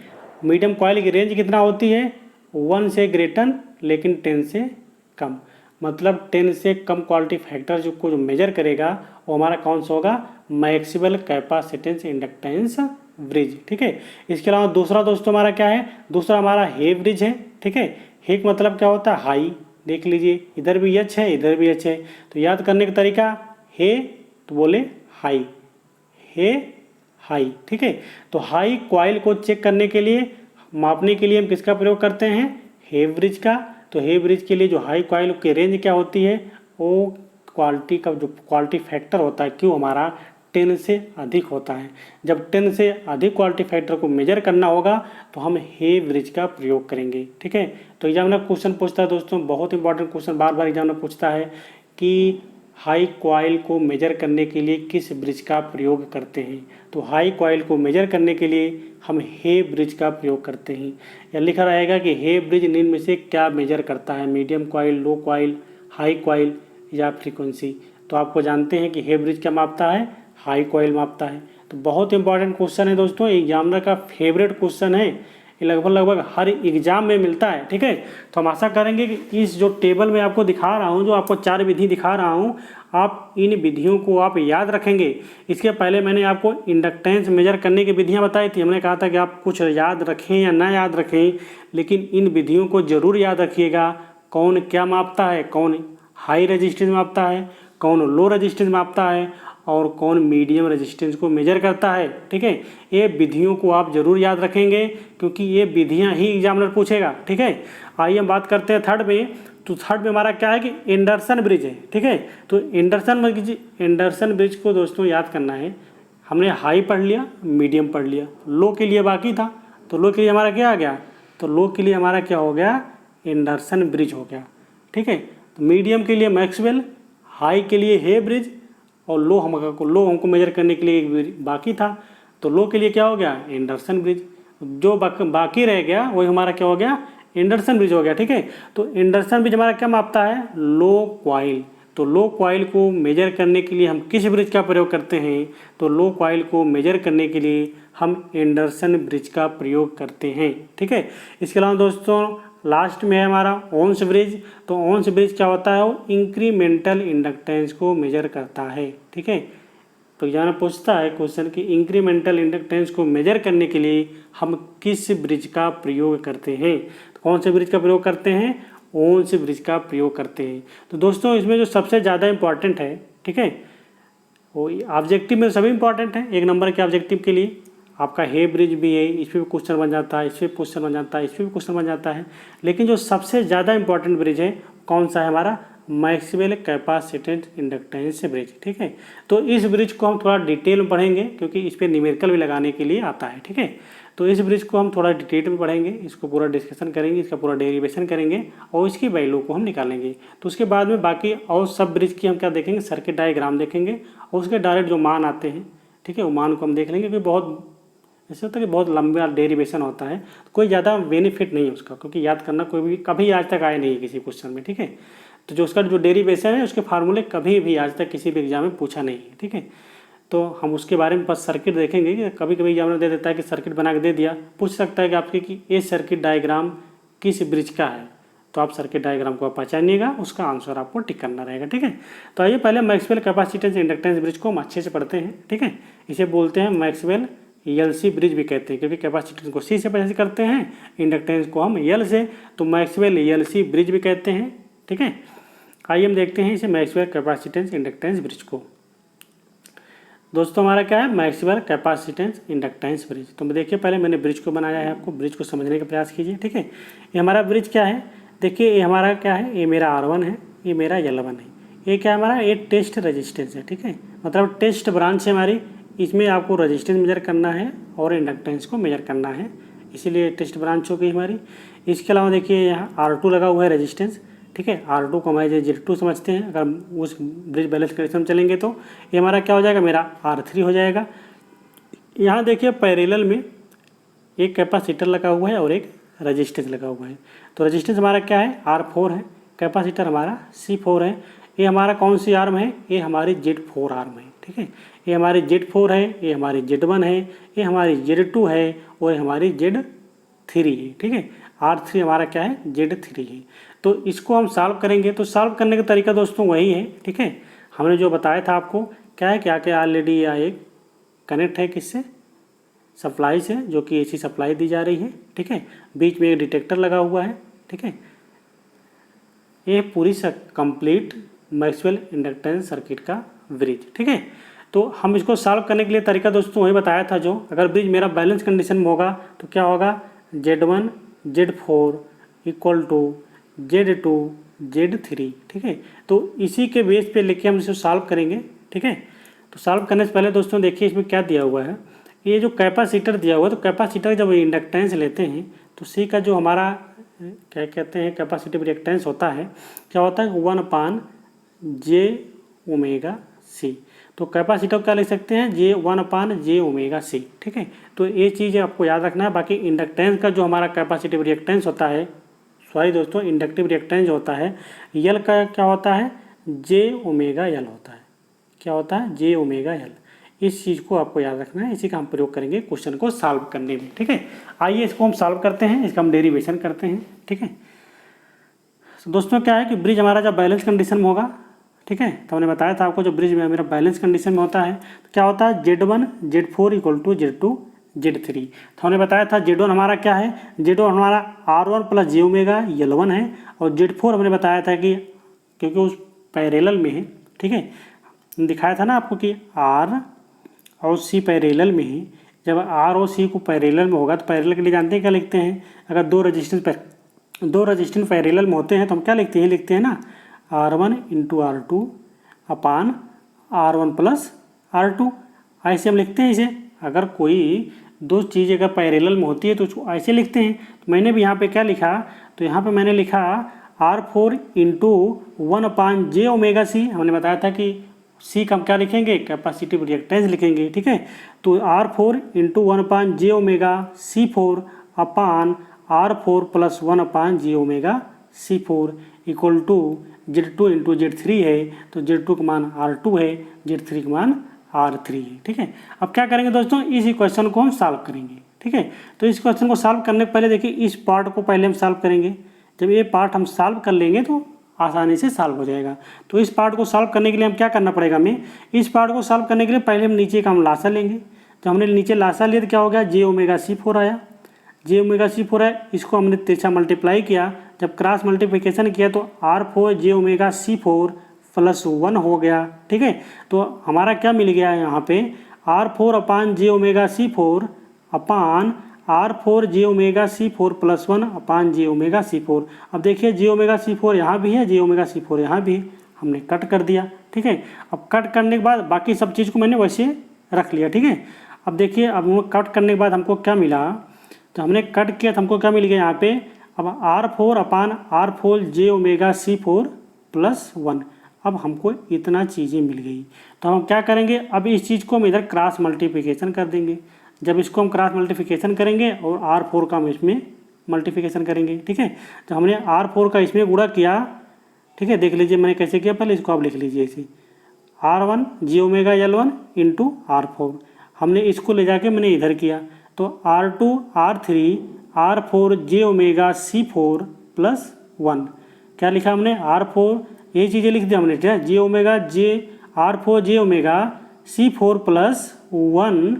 मीडियम कॉइल की रेंज कितना होती है, 1 से ग्रेटर लेकिन 10 से कम, मतलब 10 से कम क्वालिटी फैक्टर जो मेजर करेगा वो हमारा कौन सा होगा, मैक्सिमम कैपेसिटेंस इंडक्टेंस ब्रिज, ठीक है। इसके अलावा दूसरा दोस्तों हमारा क्या है, दूसरा हमारा हे ब्रिज है, ठीक है। हे का मतलब क्या होता है, हाई, देख लीजिए इधर भी एच है इधर भी एच है, तो याद करने का तरीका, हे तो बोले हाई, हे हाई, ठीक है। तो हाई कॉइल को चेक करने के लिए, मापने के लिए हम किसका प्रयोग करते हैं, हे ब्रिज का। तो हे ब्रिज के लिए जो हाई कॉइल की रेंज क्या होती है, वो क्वालिटी का जो क्वालिटी फैक्टर होता है क्यों हमारा 10 से अधिक होता है। जब 10 से अधिक क्वालिटी फैक्टर को मेजर करना होगा तो हम हे ब्रिज का प्रयोग करेंगे, ठीक है। तो एग्जामिनर क्वेश्चन पूछता है दोस्तों, बहुत इंपॉर्टेंट क्वेश्चन बार बार एग्जामिनर पूछता है कि हाई कॉइल को मेजर करने के लिए किस ब्रिज का प्रयोग करते हैं। तो हाई कॉइल को मेजर करने के लिए हम हे ब्रिज का प्रयोग करते हैं। या लिखा रहेगा कि हे ब्रिज निम्न में से क्या मेजर करता है, मीडियम कॉइल, लो कॉइल, हाई कॉइल या फ्रीक्वेंसी। तो आपको जानते हैं कि हे ब्रिज क्या मापता है, हाई कॉइल मापता है। तो बहुत इंपॉर्टेंट क्वेश्चन है दोस्तों, एग्जामिनर का फेवरेट क्वेश्चन है, ये लगभग हर एग्जाम में मिलता है, ठीक है। तो हम आशा करेंगे कि इस जो टेबल में आपको दिखा रहा हूँ, जो आपको 4 विधि दिखा रहा हूँ, आप इन विधियों को आप याद रखेंगे। इसके पहले मैंने आपको इंडक्टेंस मेजर करने की विधियाँ बताई थी, हमने कहा था कि आप कुछ याद रखें या ना याद रखें, लेकिन इन विधियों को जरूर याद रखिएगा। कौन क्या मापता है, कौन हाई रेजिस्टेंस मापता है, कौन लो रेजिस्टेंस मापता है और कौन मीडियम रेजिस्टेंस को मेजर करता है, ठीक है। ये विधियों को आप जरूर याद रखेंगे क्योंकि ये विधियां ही एग्जामिनर पूछेगा, ठीक है। आइए हम बात करते हैं थर्ड में। तो थर्ड में हमारा क्या है कि एंडरसन ब्रिज है, ठीक है। तो एंडरसन ब्रिज को दोस्तों याद करना है, हमने हाई पढ़ लिया, मीडियम पढ़ लिया, लो के लिए बाकी था। तो लो के लिए हमारा क्या आ गया, तो लो के लिए हमारा क्या हो गया, एंडरसन ब्रिज हो गया, ठीक है। तो मीडियम के लिए मैक्सवेल, हाई के लिए हे ब्रिज और लो हमको मेजर करने के लिए बाकी था। तो लो के लिए क्या हो गया, एंडरसन ब्रिज। जो बाकी रह गया वही हमारा क्या हो गया, एंडरसन ब्रिज हो गया, ठीक है। तो एंडरसन ब्रिज हमारा क्या मापता है, लो कॉइल। तो लो कॉइल को मेजर करने के लिए हम किस ब्रिज का प्रयोग करते हैं, तो लो कॉइल को मेजर करने के लिए हम एंडरसन ब्रिज का प्रयोग करते हैं, ठीक है। इसके अलावा दोस्तों लास्ट में है हमारा ओम्स ब्रिज। तो ओम्स ब्रिज क्या होता है, वो इंक्रीमेंटल इंडक्टेंस को मेजर करता है, ठीक है। तो यहाँ पूछता है क्वेश्चन कि इंक्रीमेंटल इंडक्टेंस को मेजर करने के लिए हम किस ब्रिज का प्रयोग करते हैं। तो कौन से ब्रिज का प्रयोग करते हैं, ओम्स ब्रिज का प्रयोग करते हैं। तो दोस्तों इसमें जो सबसे ज़्यादा इंपॉर्टेंट है, ठीक है, वो ऑब्जेक्टिव में सभी इंपॉर्टेंट है, 1 नंबर के ऑब्जेक्टिव के लिए आपका हे ब्रिज भी है, इस पर भी क्वेश्चन बन जाता है, इस पर क्वेश्चन बन जाता है, इस पर भी क्वेश्चन बन जाता है। लेकिन जो सबसे ज़्यादा इंपॉर्टेंट ब्रिज है कौन सा है, हमारा मैक्सिमम कैपेसिटेंस इंडक्टेंस ब्रिज, ठीक है। तो इस ब्रिज को हम थोड़ा डिटेल में पढ़ेंगे क्योंकि इस पर न्यूमेरिकल भी लगाने के लिए आता है, ठीक है। तो इस ब्रिज को हम थोड़ा डिटेल में पढ़ेंगे, इसको पूरा डिस्कशन करेंगे, इसका पूरा डेरिवेशन करेंगे और इसकी वैल्यू को हम निकालेंगे। तो उसके बाद में बाकी और सब ब्रिज की हम क्या देखेंगे, सर्किट डायग्राम देखेंगे और उसके डायरेक्ट जो मान आते हैं, ठीक है, वो मान को हम देख लेंगे। क्योंकि बहुत ऐसे होता है कि बहुत लंबा डेरिवेशन होता है, कोई ज़्यादा बेनिफिट नहीं है उसका, क्योंकि याद करना कोई भी कभी आज तक आया नहीं है किसी क्वेश्चन में, ठीक है। तो जो उसका जो डेरिवेशन है उसके फार्मूले कभी भी आज तक किसी भी एग्जाम में पूछा नहीं है, ठीक है। तो हम उसके बारे में बस सर्किट देखेंगे कि कभी कभी एग्जामिनर दे देता है कि सर्किट बना के दे दिया, पूछ सकता है कि आपके कि ये सर्किट डायग्राम किस ब्रिज का है। तो आप सर्किट डायग्राम को आप पहचानिएगा, उसका आंसर आपको टिक करना रहेगा, ठीक है। तो आइए पहले मैक्सवेल कैपेसिटेंस इंडक्टेंस ब्रिज को हम अच्छे से पढ़ते हैं, ठीक है। इसे बोलते हैं मैक्सवेल एलसी ब्रिज भी कहते हैं, क्योंकि कैपेसिटेंस को सी से पहले करते हैं, इंडक्टेंस को हम एल से, तो मैक्सवेल एलसी ब्रिज भी कहते हैं, ठीक है। आइए हम देखते हैं इसे मैक्सवेल कैपेसिटेंस इंडक्टेंस ब्रिज को। दोस्तों हमारा क्या है, मैक्सवेल कैपेसिटेंस इंडक्टेंस ब्रिज। तो देखिए पहले मैंने ब्रिज को बनाया है, आपको ब्रिज को समझने का प्रयास कीजिए, ठीक है। ये हमारा ब्रिज क्या है, देखिए ये हमारा क्या है, ये मेरा R1 है, ये मेरा L1 है। ये क्या है हमारा, ये टेस्ट रेजिस्टेंस है, ठीक है, मतलब टेस्ट ब्रांच है हमारी, इसमें आपको रेजिस्टेंस मेजर करना है और इंडक्टेंस को मेजर करना है, इसीलिए टेस्ट ब्रांच हो गई हमारी। इसके अलावा देखिए यहाँ R2 लगा हुआ है रेजिस्टेंस, ठीक है। R2 को हमारे Z2 समझते हैं, अगर उस ब्रिज बैलेंस कनेक्शन में चलेंगे तो ये हमारा क्या हो जाएगा, मेरा R3 हो जाएगा। यहाँ देखिए पैरेलल में एक कैपेसिटर लगा हुआ है और एक रेजिस्टेंस लगा हुआ है। तो रेजिस्टेंस हमारा क्या है, R4 है, कैपेसिटर हमारा C4 है। ये हमारा कौन सी आर्म है, ये हमारी Z4 आर्म है, ठीक है। ये हमारी Z4 है, ये हमारी Z1 है, ये हमारी Z2 है और ये हमारी Z3 है, ठीक है। R3 हमारा क्या है, Z3 है। तो इसको हम सॉल्व करेंगे। तो सॉल्व करने का तरीका दोस्तों वही है, ठीक है। हमने जो बताया था आपको क्या है, क्या क्या ऑलरेडी यह एक कनेक्ट है किससे, सप्लाई से, जो कि एसी सप्लाई दी जा रही है, ठीक है। बीच में एक डिटेक्टर लगा हुआ है, ठीक है। ये पूरी कंप्लीट मैक्सवेल इंडक्टेंस सर्किट का ब्रिज, ठीक है। तो हम इसको सॉल्व करने के लिए तरीका दोस्तों वही बताया था, जो अगर ब्रिज मेरा बैलेंस कंडीशन में होगा तो क्या होगा, Z1 Z4 equal to Z2 Z3, ठीक है। तो इसी के बेस पे लेके हम इसे सॉल्व करेंगे, ठीक है। तो सॉल्व करने से पहले दोस्तों देखिए इसमें क्या दिया हुआ है, ये जो कैपेसिटर दिया हुआ है, तो कैपेसिटर जब इंडक्टेंस लेते हैं तो सी का जो हमारा क्या कहते हैं कैपेसिटिव रिएक्टेंस होता है, क्या होता है 1/J⍵C। तो कैपेसिटर क्या लिख सकते हैं, J1/J⍵C, ठीक है। तो ये चीज़ आपको याद रखना है। बाकी इंडक्टेंस का जो हमारा कैपेसिटिव रिएक्टेंस होता है, सॉरी दोस्तों, इंडक्टिव रिएक्टेंस होता है, यल का क्या होता है, J⍵L होता है। क्या होता है, J⍵L। इस चीज़ को आपको याद रखना है, इसी का हम प्रयोग करेंगे क्वेश्चन को सॉल्व करने में, ठीक है। आइए इसको हम सॉल्व करते हैं, इसका हम डेरिवेशन करते हैं, ठीक है। तो दोस्तों क्या है कि ब्रिज हमारा जब बैलेंस कंडीशन में होगा, ठीक है, तो हमने बताया था आपको जब ब्रिज में मेरा बैलेंस कंडीशन में होता है तो क्या होता है, Z1 Z4 equal to Z2 Z3। तो हमने बताया था Z1 हमारा क्या है, Z1 हमारा R1 प्लस J⍵L1 है, और Z4 हमने बताया था कि क्योंकि उस पैरेलल में है, ठीक है, दिखाया था ना आपको कि R और C पैरेलल में है। जब R और C को पैरेलल में होगा तो पैरेलल के लिए जानते हैं क्या लिखते हैं, अगर दो रजिस्टेंस पैरेलल में होते हैं तो हम क्या लिखते हैं ना, R1 इंटू R2 अपान R1 प्लस R2, ऐसे हम लिखते हैं इसे। अगर कोई दो चीज़ें अगर पैरेलल में होती है तो उसको ऐसे लिखते हैं। तो मैंने भी यहाँ पे क्या लिखा, तो यहाँ पे मैंने लिखा R4 इंटू 1/J⍵C। हमने बताया था कि C का हम क्या लिखेंगे, कैपेसिटिव रिएक्टेंस लिखेंगे, ठीक है। तो R4 into 1/J⍵C4 upon R4 plus 1/J⍵C4 equal to Z2 into Z3 है, तो Z2 का मान R2 है, Z3 का मान R3 है, ठीक है। अब क्या करेंगे दोस्तों, इस इक्वेशन को हम सॉल्व करेंगे, ठीक है। तो इस क्वेश्चन को सॉल्व करने के पहले देखिए इस पार्ट को पहले हम सॉल्व करेंगे। जब ये पार्ट हम सॉल्व कर लेंगे तो आसानी से सॉल्व हो जाएगा। तो इस पार्ट को सॉल्व करने के लिए हम क्या करना पड़ेगा, हमें इस पार्ट को सॉल्व करने के लिए पहले हम नीचे का हम लासा लेंगे। तो हमने नीचे लासा लिया तो क्या हो गया, J⍵C4 आया, J⍵C4 है, इसको हमने तिरछा मल्टीप्लाई किया। जब क्रॉस मल्टीप्लिकेशन किया तो R4 J⍵C4 प्लस 1 हो गया, ठीक है। तो हमारा क्या मिल गया यहाँ पे, R4/J⍵C4 अपान R4 J⍵C4 प्लस 1/J⍵C4। अब देखिए J⍵C4 यहाँ भी है, J⍵C4 यहाँ भी है, हमने कट कर दिया, ठीक है। अब कट करने के बाद बाकी सब चीज़ को मैंने वैसे रख लिया, ठीक है। अब देखिए अब वो कट करने के बाद हमको क्या मिला, तो हमने कट किया तो हमको क्या मिल गया यहाँ पे, अब R4/R4 J⍵C4 प्लस 1। अब हमको इतना चीज़ें मिल गई। तो हम क्या करेंगे, अब इस चीज़ को हम इधर क्रॉस मल्टीप्लिकेशन कर देंगे। जब इसको हम क्रॉस मल्टीप्लिकेशन करेंगे और R4 का हम इसमें मल्टीप्लिकेशन करेंगे, ठीक है। तो हमने R4 का इसमें गुणा किया, ठीक है। देख लीजिए मैंने कैसे किया, पहले इसको आप लिख लीजिए ऐसे, R1 J⍵L1 इंटू R4। हमने इसको ले जाके मैंने इधर किया तो R2 R3 R4 J⍵C4 plus 1। क्या लिखा हमने, R4 ये चीज़ें लिख दी हमने, R4 J⍵C4 प्लस 1।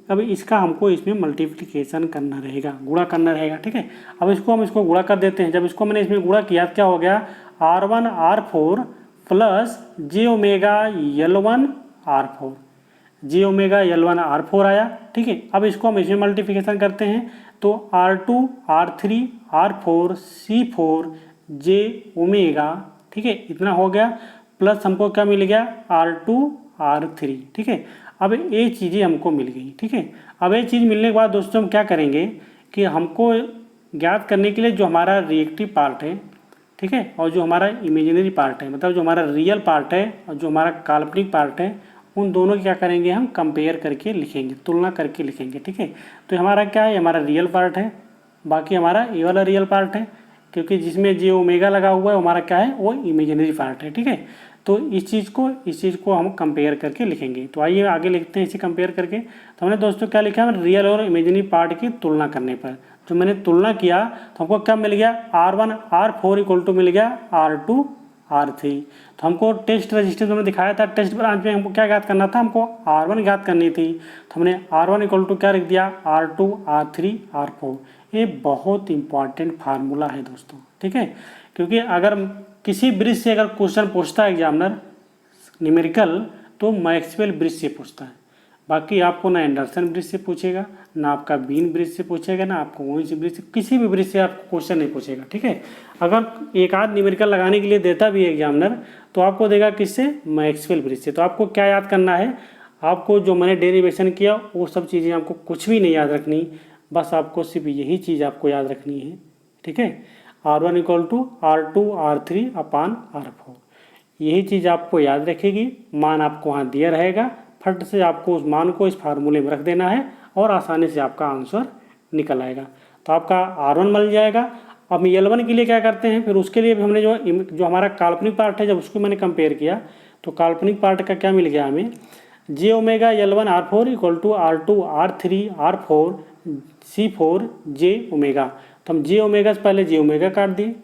अब इसका हमको इसमें मल्टीप्लिकेशन करना रहेगा, गुणा करना रहेगा, ठीक है। अब इसको गुणा कर देते हैं। जब इसको मैंने इसमें गुणा किया क्या हो गया, R1 R4 plus J⍵L1 R4, J⍵L1 R4 आया, ठीक है। अब इसको हम इसमें मल्टीप्लिकेशन करते हैं तो R2 R3 R4 C4 J⍵, ठीक है, इतना हो गया। प्लस हमको क्या मिल गया, R2 R3, ठीक है। अब ये चीज़ें हमको मिल गई, ठीक है। अब ये चीज़ मिलने के बाद दोस्तों हम क्या करेंगे कि हमको ज्ञात करने के लिए जो हमारा रिएक्टिव पार्ट है, ठीक है, और जो हमारा इमेजिनरी पार्ट है, मतलब जो हमारा रियल पार्ट है और जो हमारा काल्पनिक पार्ट है, उन दोनों की क्या करेंगे, हम कंपेयर करके लिखेंगे, तुलना करके लिखेंगे, ठीक है। तो हमारा क्या है, हमारा रियल पार्ट है, बाकी हमारा ये वाला रियल पार्ट है, क्योंकि जिसमें J⍵ लगा हुआ है हमारा क्या है, वो इमेजिनरी पार्ट है, ठीक है। तो इस चीज़ को हम कंपेयर करके लिखेंगे। तो आइए आगे लिखते हैं इसे कंपेयर करके। तो हमने दोस्तों क्या लिखा है, रियल और इमेजिनरी पार्ट की तुलना करने पर जो मैंने तुलना किया तो हमको क्या मिल गया, R1 R4 इक्वल टू मिल गया R2 R3। तो हमको टेस्ट रजिस्टेंस हमने दिखाया था, टेस्ट ब्रांच में हमको क्या ज्ञात करना था, हमको R1 ज्ञात करनी थी। तो हमने R1 इक्वल टू क्या लिख दिया, R2 R3 R4। ये बहुत इंपॉर्टेंट फार्मूला है दोस्तों, ठीक है, क्योंकि अगर किसी ब्रिज से अगर क्वेश्चन पूछता है एग्जामिनर न्यूमेरिकल तो मैक्सवेल ब्रिज से पूछता है। बाकी आपको ना एंडरसन ब्रिज से पूछेगा, ना आपका बीन ब्रिज से पूछेगा, ना आपको वहीं ब्रिज से, किसी भी ब्रिज से आपको क्वेश्चन नहीं पूछेगा, ठीक है। अगर एक आध न्यूमेरिकल लगाने के लिए देता भी है एग्जामिनर तो आपको देगा किससे, मैक्सवेल ब्रिज से। तो आपको क्या याद करना है, आपको जो मैंने डेरिवेशन किया वो सब चीज़ें आपको कुछ भी नहीं याद रखनी, बस आपको सिर्फ यही चीज़ आपको याद रखनी है, ठीक है। R1 equal to R2 R3 upon R4, यही चीज़ आपको याद रखेगी। मान आपको वहाँ दिया रहेगा, फट से आपको उस मान को इस फार्मूले में रख देना है और आसानी से आपका आंसर निकल आएगा। तो आपका R1 मिल जाएगा। अब L1 के लिए क्या करते हैं, फिर उसके लिए भी हमने जो हमारा काल्पनिक पार्ट है जब उसको मैंने कंपेयर किया तो काल्पनिक पार्ट का क्या मिल गया हमें, J omega L1 R4 equal to R2 R3 R4 C4 J omega. तो हम J ओमेगा से पहले J ओमेगा काट दिए,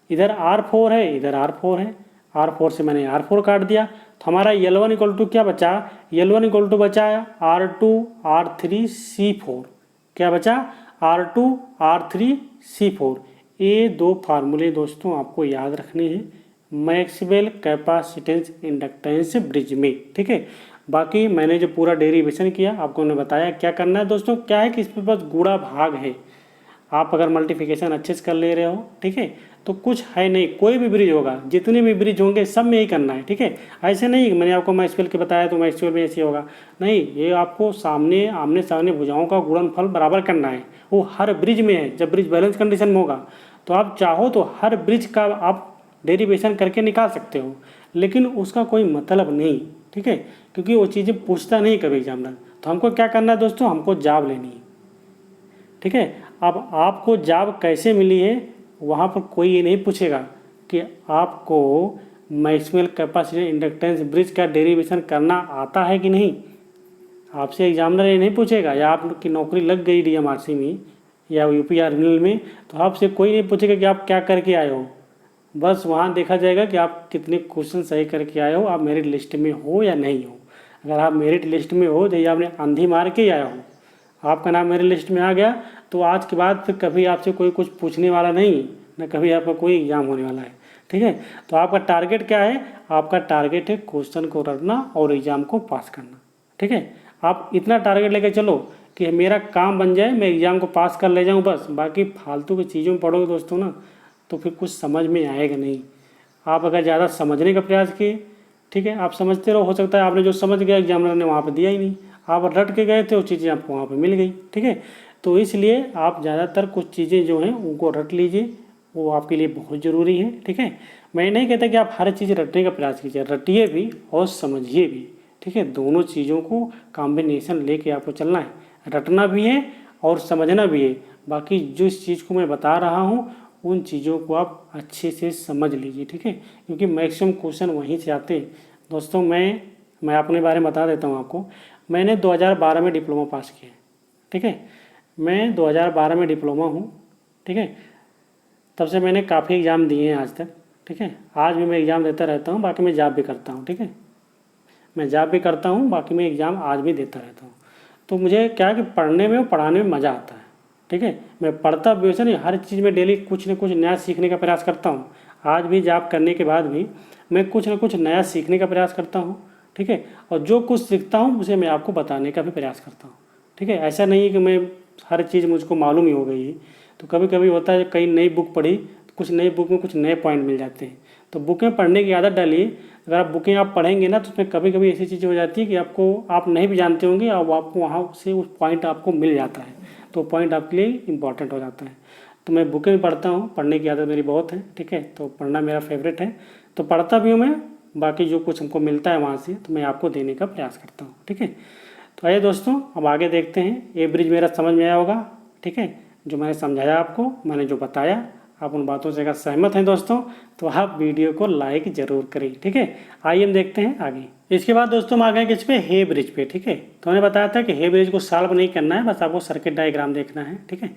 इधर R4 है इधर R4 है, R4 से मैंने R4 काट दिया। तो हमारा L1 इक्वल टू क्या बचा, L1 इक्वल टू बचा R2 R3 C4, क्या बचा R2 R3 C4। ये दो फार्मूले दोस्तों आपको याद रखने हैं मैक्सवेल कैपेसिटेंस इंडक्टेंस ब्रिज में, ठीक है। बाकी मैंने जो पूरा डेरिवेशन किया आपको मैंने बताया क्या करना है दोस्तों। क्या है कि इसमें बस गुणा भाग है, आप अगर मल्टीप्लिकेशन अच्छे से कर ले रहे हो, ठीक है, तो कुछ है नहीं, कोई भी ब्रिज होगा, जितने भी ब्रिज होंगे सब में यही करना है, ठीक है। ऐसे नहीं मैंने आपको मैक्सवेल के बताया तो मैक्सवेल में ऐसे होगा, नहीं, ये आपको आमने सामने भुजाओं का गुणनफल बराबर करना है, वो हर ब्रिज में है। जब ब्रिज बैलेंस कंडीशन में होगा तो आप चाहो तो हर ब्रिज का आप डेरिवेशन करके निकाल सकते हो, लेकिन उसका कोई मतलब नहीं, ठीक है, क्योंकि वो चीज़ें पूछता नहीं कभी एग्जामिनर। तो हमको क्या करना है दोस्तों, हमको जॉब लेनी है, ठीक है। अब आपको जॉब कैसे मिली है वहाँ पर कोई ये नहीं पूछेगा कि आपको मैक्सवेल कैपेसिटेंस इंडक्टेंस ब्रिज का डेरिवेशन करना आता है कि नहीं, आपसे एग्जामिनर ये नहीं पूछेगा। या आपकी नौकरी लग गई DMRC में या UPR में तो आपसे कोई नहीं पूछेगा कि आप क्या करके आए हो, बस वहाँ देखा जाएगा कि आप कितने क्वेश्चन सही करके आए हो, आप मेरिट लिस्ट में हो या नहीं हो। अगर आप मेरिट लिस्ट में हो तो आपने आंधी मार के आया हो, आपका नाम मेरिट लिस्ट में आ गया तो आज के बाद फिर कभी आपसे कोई कुछ पूछने वाला नहीं, न कभी आपका कोई एग्जाम होने वाला है, ठीक है। तो आपका टारगेट क्या है, आपका टारगेट है क्वेश्चन को रटना और एग्ज़ाम को पास करना, ठीक है। आप इतना टारगेट लेकर चलो कि मेरा काम बन जाए, मैं एग्ज़ाम को पास कर ले जाऊँ बस। बाकी फालतू की चीज़ों में पढ़ोगे दोस्तों ना तो फिर कुछ समझ में आएगा नहीं। आप अगर ज़्यादा समझने का प्रयास किए, ठीक है, आप समझते रहो, हो सकता है आपने जो समझ गया एग्जामिनर ने वहाँ पर दिया ही नहीं, आप रट के गए थे वो चीज़ें आपको वहाँ पर मिल गई, ठीक है। तो इसलिए आप ज़्यादातर कुछ चीज़ें जो हैं उनको रट लीजिए, वो आपके लिए बहुत ज़रूरी है, ठीक है। मैं नहीं कहता कि आप हर चीज़ रटने का प्रयास कीजिए, रटिए भी और समझिए भी, ठीक है। दोनों चीज़ों को कॉम्बिनेशन लेके आपको चलना है, रटना भी है और समझना भी है। बाकी जिस चीज़ को मैं बता रहा हूँ उन चीज़ों को आप अच्छे से समझ लीजिए, ठीक है, क्योंकि मैक्सिमम क्वेश्चन वहीं से आते हैं दोस्तों। मैं अपने बारे में बता देता हूँ आपको। मैंने 2012 में डिप्लोमा पास किया, ठीक है, मैं 2012 में डिप्लोमा हूँ, ठीक है। तब से मैंने काफ़ी एग्ज़ाम दिए हैं आज तक, ठीक है। आज भी मैं एग्ज़ाम देता रहता हूँ, बाकी मैं जॉब भी करता हूँ, ठीक है, मैं जॉब भी करता हूँ, बाकी मैं एग्ज़ाम आज भी देता रहता हूँ। तो मुझे क्या है कि पढ़ने में और पढ़ाने में मज़ा आता है, ठीक है। मैं पढ़ता भी वैसे नहीं, हर चीज़ में डेली कुछ न कुछ नया सीखने का प्रयास करता हूँ। आज भी जॉब करने के बाद भी मैं कुछ न कुछ नया सीखने का प्रयास करता हूँ, ठीक है। और जो कुछ सीखता हूँ उसे मैं आपको बताने का भी प्रयास करता हूँ, ठीक है। ऐसा नहीं है कि मैं हर चीज़ मुझको मालूम ही हो गई है। तो कभी कभी होता है कई नई बुक पढ़ी तो कुछ नई बुक में कुछ नए पॉइंट मिल जाते हैं। तो बुकें पढ़ने की आदत डालिए। अगर आप बुकें आप पढ़ेंगे ना तो उसमें कभी कभी ऐसी चीज़ें हो जाती है कि आप नहीं भी जानते होंगे और आपको वहाँ से उस पॉइंट आपको मिल जाता है, तो पॉइंट आपके लिए इम्पॉर्टेंट हो जाता है। तो मैं बुकें भी पढ़ता हूँ, पढ़ने की आदत मेरी बहुत है, ठीक है। तो पढ़ना मेरा फेवरेट है, तो पढ़ता भी हूँ मैं। बाकी जो कुछ हमको मिलता है वहाँ से तो मैं आपको देने का प्रयास करता हूँ, ठीक है। तो आइए दोस्तों अब आगे देखते हैं। ये ब्रिज मेरा समझ में आया होगा, ठीक है, जो मैंने समझाया आपको, मैंने जो बताया आप उन बातों से अगर सहमत हैं दोस्तों तो आप वीडियो को लाइक ज़रूर करें, ठीक है। आइए हम देखते हैं आगे। इसके बाद दोस्तों हम आ गए किस पे, हे ब्रिज पे, ठीक है। तो मैंने बताया था कि हे ब्रिज को सॉल्व नहीं करना है, बस आपको सर्किट डायग्राम देखना है, ठीक है।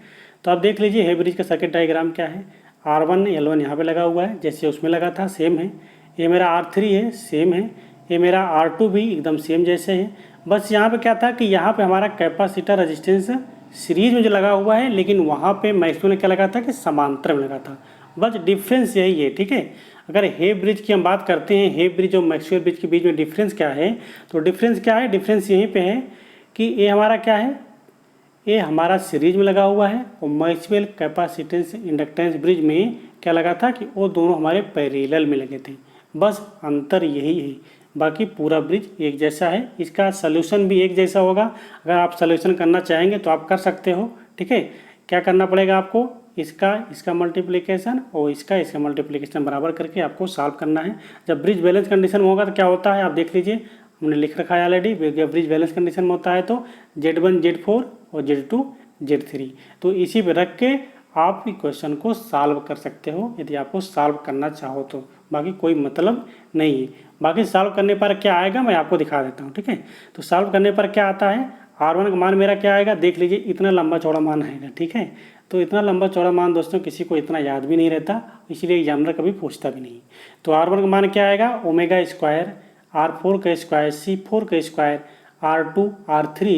तो आप देख लीजिए हे ब्रिज का सर्किट डायग्राम क्या है। R1 L1 यहाँ पे लगा हुआ है, जैसे उसमें लगा था सेम है। ये मेरा R3 है, सेम है। ये मेरा R2 भी एकदम सेम जैसे है। बस यहाँ पे क्या था कि यहाँ पे हमारा कैपेसिटर रेजिस्टेंस सीरीज में जो लगा हुआ है, लेकिन वहाँ पे मैक्सवेल ने क्या लगा था कि समांतर में लगा था। बस डिफरेंस यही है, ठीक है। अगर हे ब्रिज की हम बात करते हैं, हे ब्रिज और मैक्सवेल ब्रिज के बीच में डिफरेंस क्या है, तो डिफरेंस क्या है, डिफरेंस यहीं पे है कि ये हमारा क्या है, ये हमारा सीरीज में लगा हुआ है और मैक्सवेल कैपेसिटेंस इंडक्टेंस ब्रिज में क्या लगा था कि वो दोनों हमारे पैरेलल में लगे थे। बस अंतर यही है, बाकी पूरा ब्रिज एक जैसा है। इसका सलूशन भी एक जैसा होगा। अगर आप सलूशन करना चाहेंगे तो आप कर सकते हो, ठीक है। क्या करना पड़ेगा आपको, इसका मल्टीप्लिकेशन और इसका मल्टीप्लिकेशन बराबर करके आपको सॉल्व करना है। जब ब्रिज बैलेंस कंडीशन में होगा तो क्या होता है आप देख लीजिए, हमने लिख रखा है ऑलरेडी। जब ब्रिज बैलेंस कंडीशन में होता है तो Z1 Z4 और Z2 Z3, तो इसी पे रख के आप इक्वेशन को सॉल्व कर सकते हो यदि आपको सॉल्व करना चाहो तो। बाकी कोई मतलब नहीं है। बाकी सॉल्व करने पर क्या आएगा मैं आपको दिखा देता हूँ, ठीक है। तो सॉल्व करने पर क्या आता है, R1 का मान मेरा क्या आएगा, देख लीजिए इतना लंबा चौड़ा मान आएगा, ठीक है। तो इतना लंबा चौड़ा मान दोस्तों किसी को इतना याद भी नहीं रहता, इसलिए एग्जामिनर कभी पूछता भी नहीं। तो R1 का मान क्या आएगा, ओमेगा स्क्वायर R4 का स्क्वायर C4 का स्क्वायर R2 R3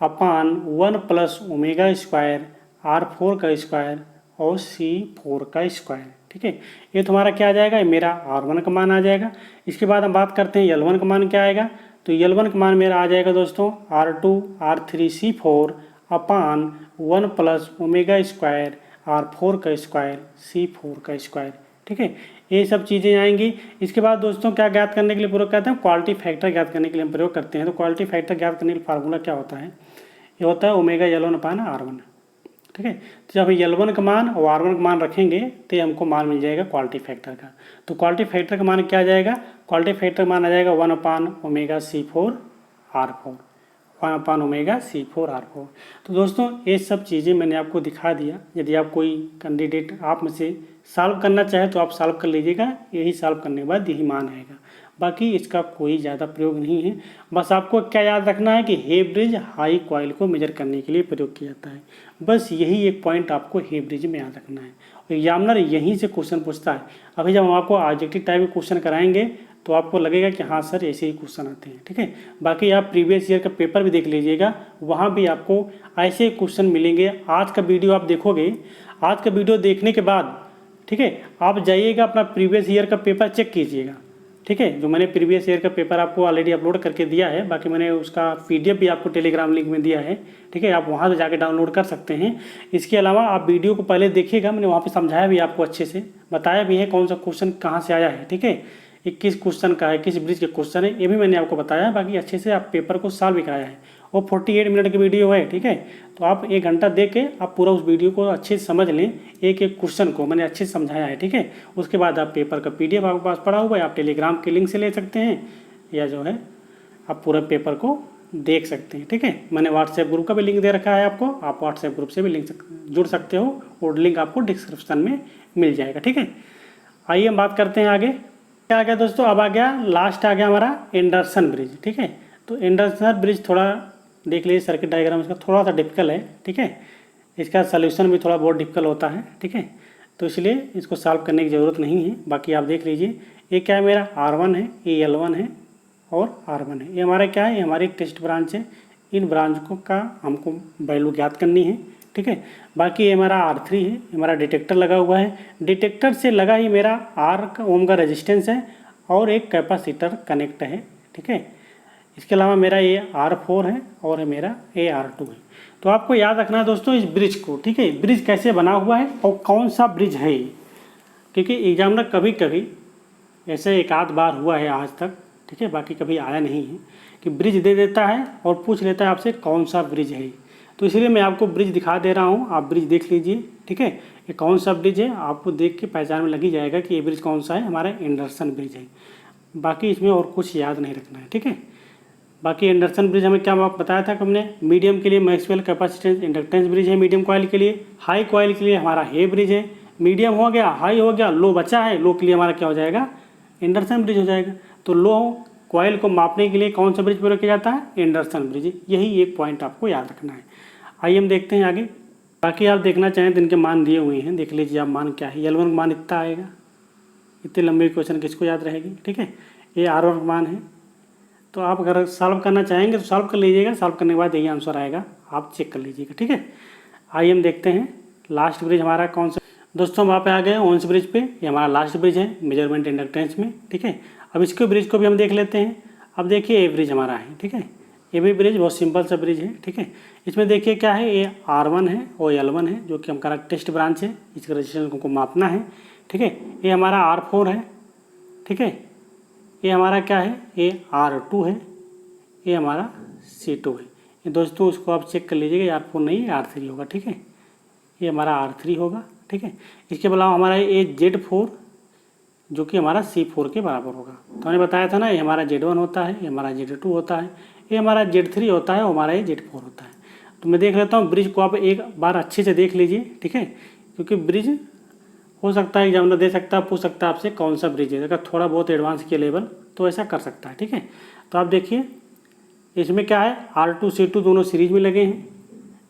अपान 1 प्लस ओमेगा स्क्वायर R4 का स्क्वायर और C4 का स्क्वायर, ठीक है। ये तुम्हारा क्या आ जाएगा, ये मेरा R1 का मान आ जाएगा। इसके बाद हम बात करते हैं L1 का मान क्या आएगा, तो L1 का मान मेरा आ जाएगा दोस्तों R2 R3 C4 अपान 1 प्लस ओमेगा स्क्वायर R4 का स्क्वायर C4 का स्क्वायर, ठीक है। ये सब चीज़ें आएंगी। इसके बाद दोस्तों क्या ज्ञात करने के लिए प्रयोग करते हैं, क्वालिटी फैक्टर ज्ञात करने के लिए हम प्रयोग करते हैं। तो क्वालिटी फैक्टर ज्ञात करने के लिए फार्मूला क्या होता है, ये होता है ओमेगा L1 अपान R1, ठीक है। तो जब L1 का मान और R1 का मान रखेंगे तो हमको मान मिल जाएगा क्वालिटी फैक्टर का। तो क्वालिटी फैक्टर का मान क्या आ जाएगा, क्वालिटी फैक्टर का मान आ जाएगा 1 upon omega C4 R4, 1 upon omega C4 R4। तो दोस्तों ये सब चीज़ें मैंने आपको दिखा दिया। यदि आप कोई कैंडिडेट आप में से सॉल्व करना चाहे तो आप सॉल्व कर लीजिएगा, यही सॉल्व करने के बाद यही मान आएगा। बाकी इसका कोई ज़्यादा प्रयोग नहीं है। बस आपको क्या याद रखना है कि हे ब्रिज हाई कॉइल को मेजर करने के लिए प्रयोग किया जाता है। बस यही एक पॉइंट आपको हे ब्रिज में याद रखना है। एग्जामिनर यहीं से क्वेश्चन पूछता है। अभी जब हम आपको ऑब्जेक्टिव टाइप के क्वेश्चन कराएंगे तो आपको लगेगा कि हाँ सर ऐसे ही क्वेश्चन आते हैं, ठीक है। बाकी आप प्रीवियस ईयर का पेपर भी देख लीजिएगा, वहाँ भी आपको ऐसे क्वेश्चन मिलेंगे। आज का वीडियो आप देखोगे, आज का वीडियो देखने के बाद, ठीक है, आप जाइएगा अपना प्रीवियस ईयर का पेपर चेक कीजिएगा, ठीक है। जो मैंने प्रीवियस ईयर का पेपर आपको ऑलरेडी अपलोड करके दिया है, बाकी मैंने उसका PDF भी आपको टेलीग्राम लिंक में दिया है, ठीक है। आप वहाँ से जाके डाउनलोड कर सकते हैं। इसके अलावा आप वीडियो को पहले देखिएगा, मैंने वहाँ पे समझाया भी आपको अच्छे से, बताया भी है कौन सा क्वेश्चन कहाँ से आया है, ठीक है। ये किस क्वेश्चन का है, किस ब्रिज के क्वेश्चन है, ये भी मैंने आपको बताया है। बाकी अच्छे से आप पेपर को सॉल्व भी कराया है। वो 48 मिनट की वीडियो है, ठीक है। तो आप 1 घंटा देख के आप पूरा उस वीडियो को अच्छे से समझ लें, एक एक क्वेश्चन को मैंने अच्छे से समझाया है, ठीक है। उसके बाद आप पेपर का PDF आपके पास पड़ा हुआ है, आप टेलीग्राम के लिंक से ले सकते हैं, या जो है आप पूरा पेपर को देख सकते हैं, ठीक है। मैंने व्हाट्सएप ग्रुप का भी लिंक दे रखा है आपको, आप व्हाट्सएप ग्रुप से भी लिंक जुड़ सकते हो, और लिंक आपको डिस्क्रिप्शन में मिल जाएगा, ठीक है। आइए हम बात करते हैं आगे। क्या आ गया दोस्तों, अब आ गया लास्ट आ गया हमारा एंडरसन ब्रिज, ठीक है। तो एंडरसन ब्रिज थोड़ा देख लीजिए, सर्किट डायग्राम इसका थोड़ा सा डिफिकल्ट है, ठीक है। इसका सलूशन भी थोड़ा बहुत डिफिकल्ट होता है, ठीक है। तो इसलिए इसको सॉल्व करने की ज़रूरत नहीं है। बाकी आप देख लीजिए, ये क्या है, मेरा R1 है, ये L1 है और R1 है। ये हमारा क्या है, ये हमारी टेस्ट ब्रांच है। इन ब्रांच को का हमको वैल्यू ज्ञात करनी है, ठीक है। बाकी ये हमारा R3 है, हमारा डिटेक्टर लगा हुआ है। डिटेक्टर से लगा ही मेरा R ओम का रेजिस्टेंस है और एक कैपेसिटर कनेक्ट है, ठीक है। इसके अलावा मेरा ये R4 है और मेरा ये R2 है। तो आपको याद रखना है दोस्तों इस ब्रिज को, ठीक है। ब्रिज कैसे बना हुआ है और कौन सा ब्रिज है ये, क्योंकि एग्जामिनर कभी कभी ऐसे एक आध बार हुआ है आज तक, ठीक है, बाकी कभी आया नहीं है कि ब्रिज दे देता है और पूछ लेता है आपसे कौन सा ब्रिज है। तो इसलिए मैं आपको ब्रिज दिखा दे रहा हूँ, आप ब्रिज देख लीजिए, ठीक है। ये कौन सा ब्रिज है आपको देख के पहचान में लगी जाएगा कि ये ब्रिज कौन सा है, हमारा एंडरसन ब्रिज है। बाकी इसमें और कुछ याद नहीं रखना है, ठीक है। बाकी एंडरसन ब्रिज हमें क्या बताया था कि हमने मीडियम के लिए मैक्सवेल कैपेसिटेंस इंडक्टेंस ब्रिज है मीडियम कॉइल के लिए, हाई कॉइल के लिए हमारा हे ब्रिज है, मीडियम हो गया, हाई हो गया, लो बचा है, लो के लिए हमारा क्या हो जाएगा, एंडरसन ब्रिज हो जाएगा। तो लो कॉइल को मापने के लिए कौन सा ब्रिज प्रयोग किया जाता है, एंडरसन ब्रिज। यही एक पॉइंट आपको याद रखना है। आइए हम देखते हैं आगे। बाकी आप देखना चाहें तो इनके मान दिए हुए हैं, देख लीजिए आप मान क्या है। L1 का मान इतना आएगा, इतने लंबे क्वेश्चन किसको याद रहेगी, ठीक है। ये R1 का मान है, तो आप अगर सॉल्व करना चाहेंगे तो सॉल्व कर लीजिएगा, सॉल्व करने के बाद यही आंसर आएगा, आप चेक कर लीजिएगा, ठीक है। आइए हम देखते हैं लास्ट ब्रिज हमारा कौन सा। दोस्तों वहाँ पे आ गए ओंस ब्रिज पे, ये हमारा लास्ट ब्रिज है मेजरमेंट इंडक्टेंस में, ठीक है। अब इसके ब्रिज को भी हम देख लेते हैं। अब देखिए ये ब्रिज हमारा है, ठीक है। ये भी ब्रिज बहुत सिंपल सा ब्रिज है, ठीक है। इसमें देखिए क्या है, ये R1 है और L1 है, जो कि हमारा टेस्ट ब्रांच है, इसका रजिस्टेंस को मापना है, ठीक है। ये हमारा R4 है, ठीक है। ये हमारा क्या है, ये R2 है, ये हमारा C2 है। ये दोस्तों उसको आप चेक कर लीजिएगा, R4 नहीं R3 होगा, ठीक है। ये हमारा R3 होगा, ठीक है। इसके अलावा हमारा ये Z4 जो कि हमारा C4 के बराबर होगा। तो हमने बताया था ना, ये हमारा Z1 होता है, ये हमारा Z2 होता है, ये हमारा Z3 होता है और हमारा ये Z4 होता है। तो मैं देख लेता हूँ ब्रिज को, आप एक बार अच्छे से देख लीजिए, ठीक है। क्योंकि ब्रिज हो सकता है एग्जामिनर दे सकता है, पूछ सकता है आपसे कौन सा ब्रिज है, अगर थोड़ा बहुत एडवांस के लेवल तो ऐसा कर सकता है, ठीक है। तो आप देखिए इसमें क्या है, R2 C2 दोनों सीरीज में लगे हैं।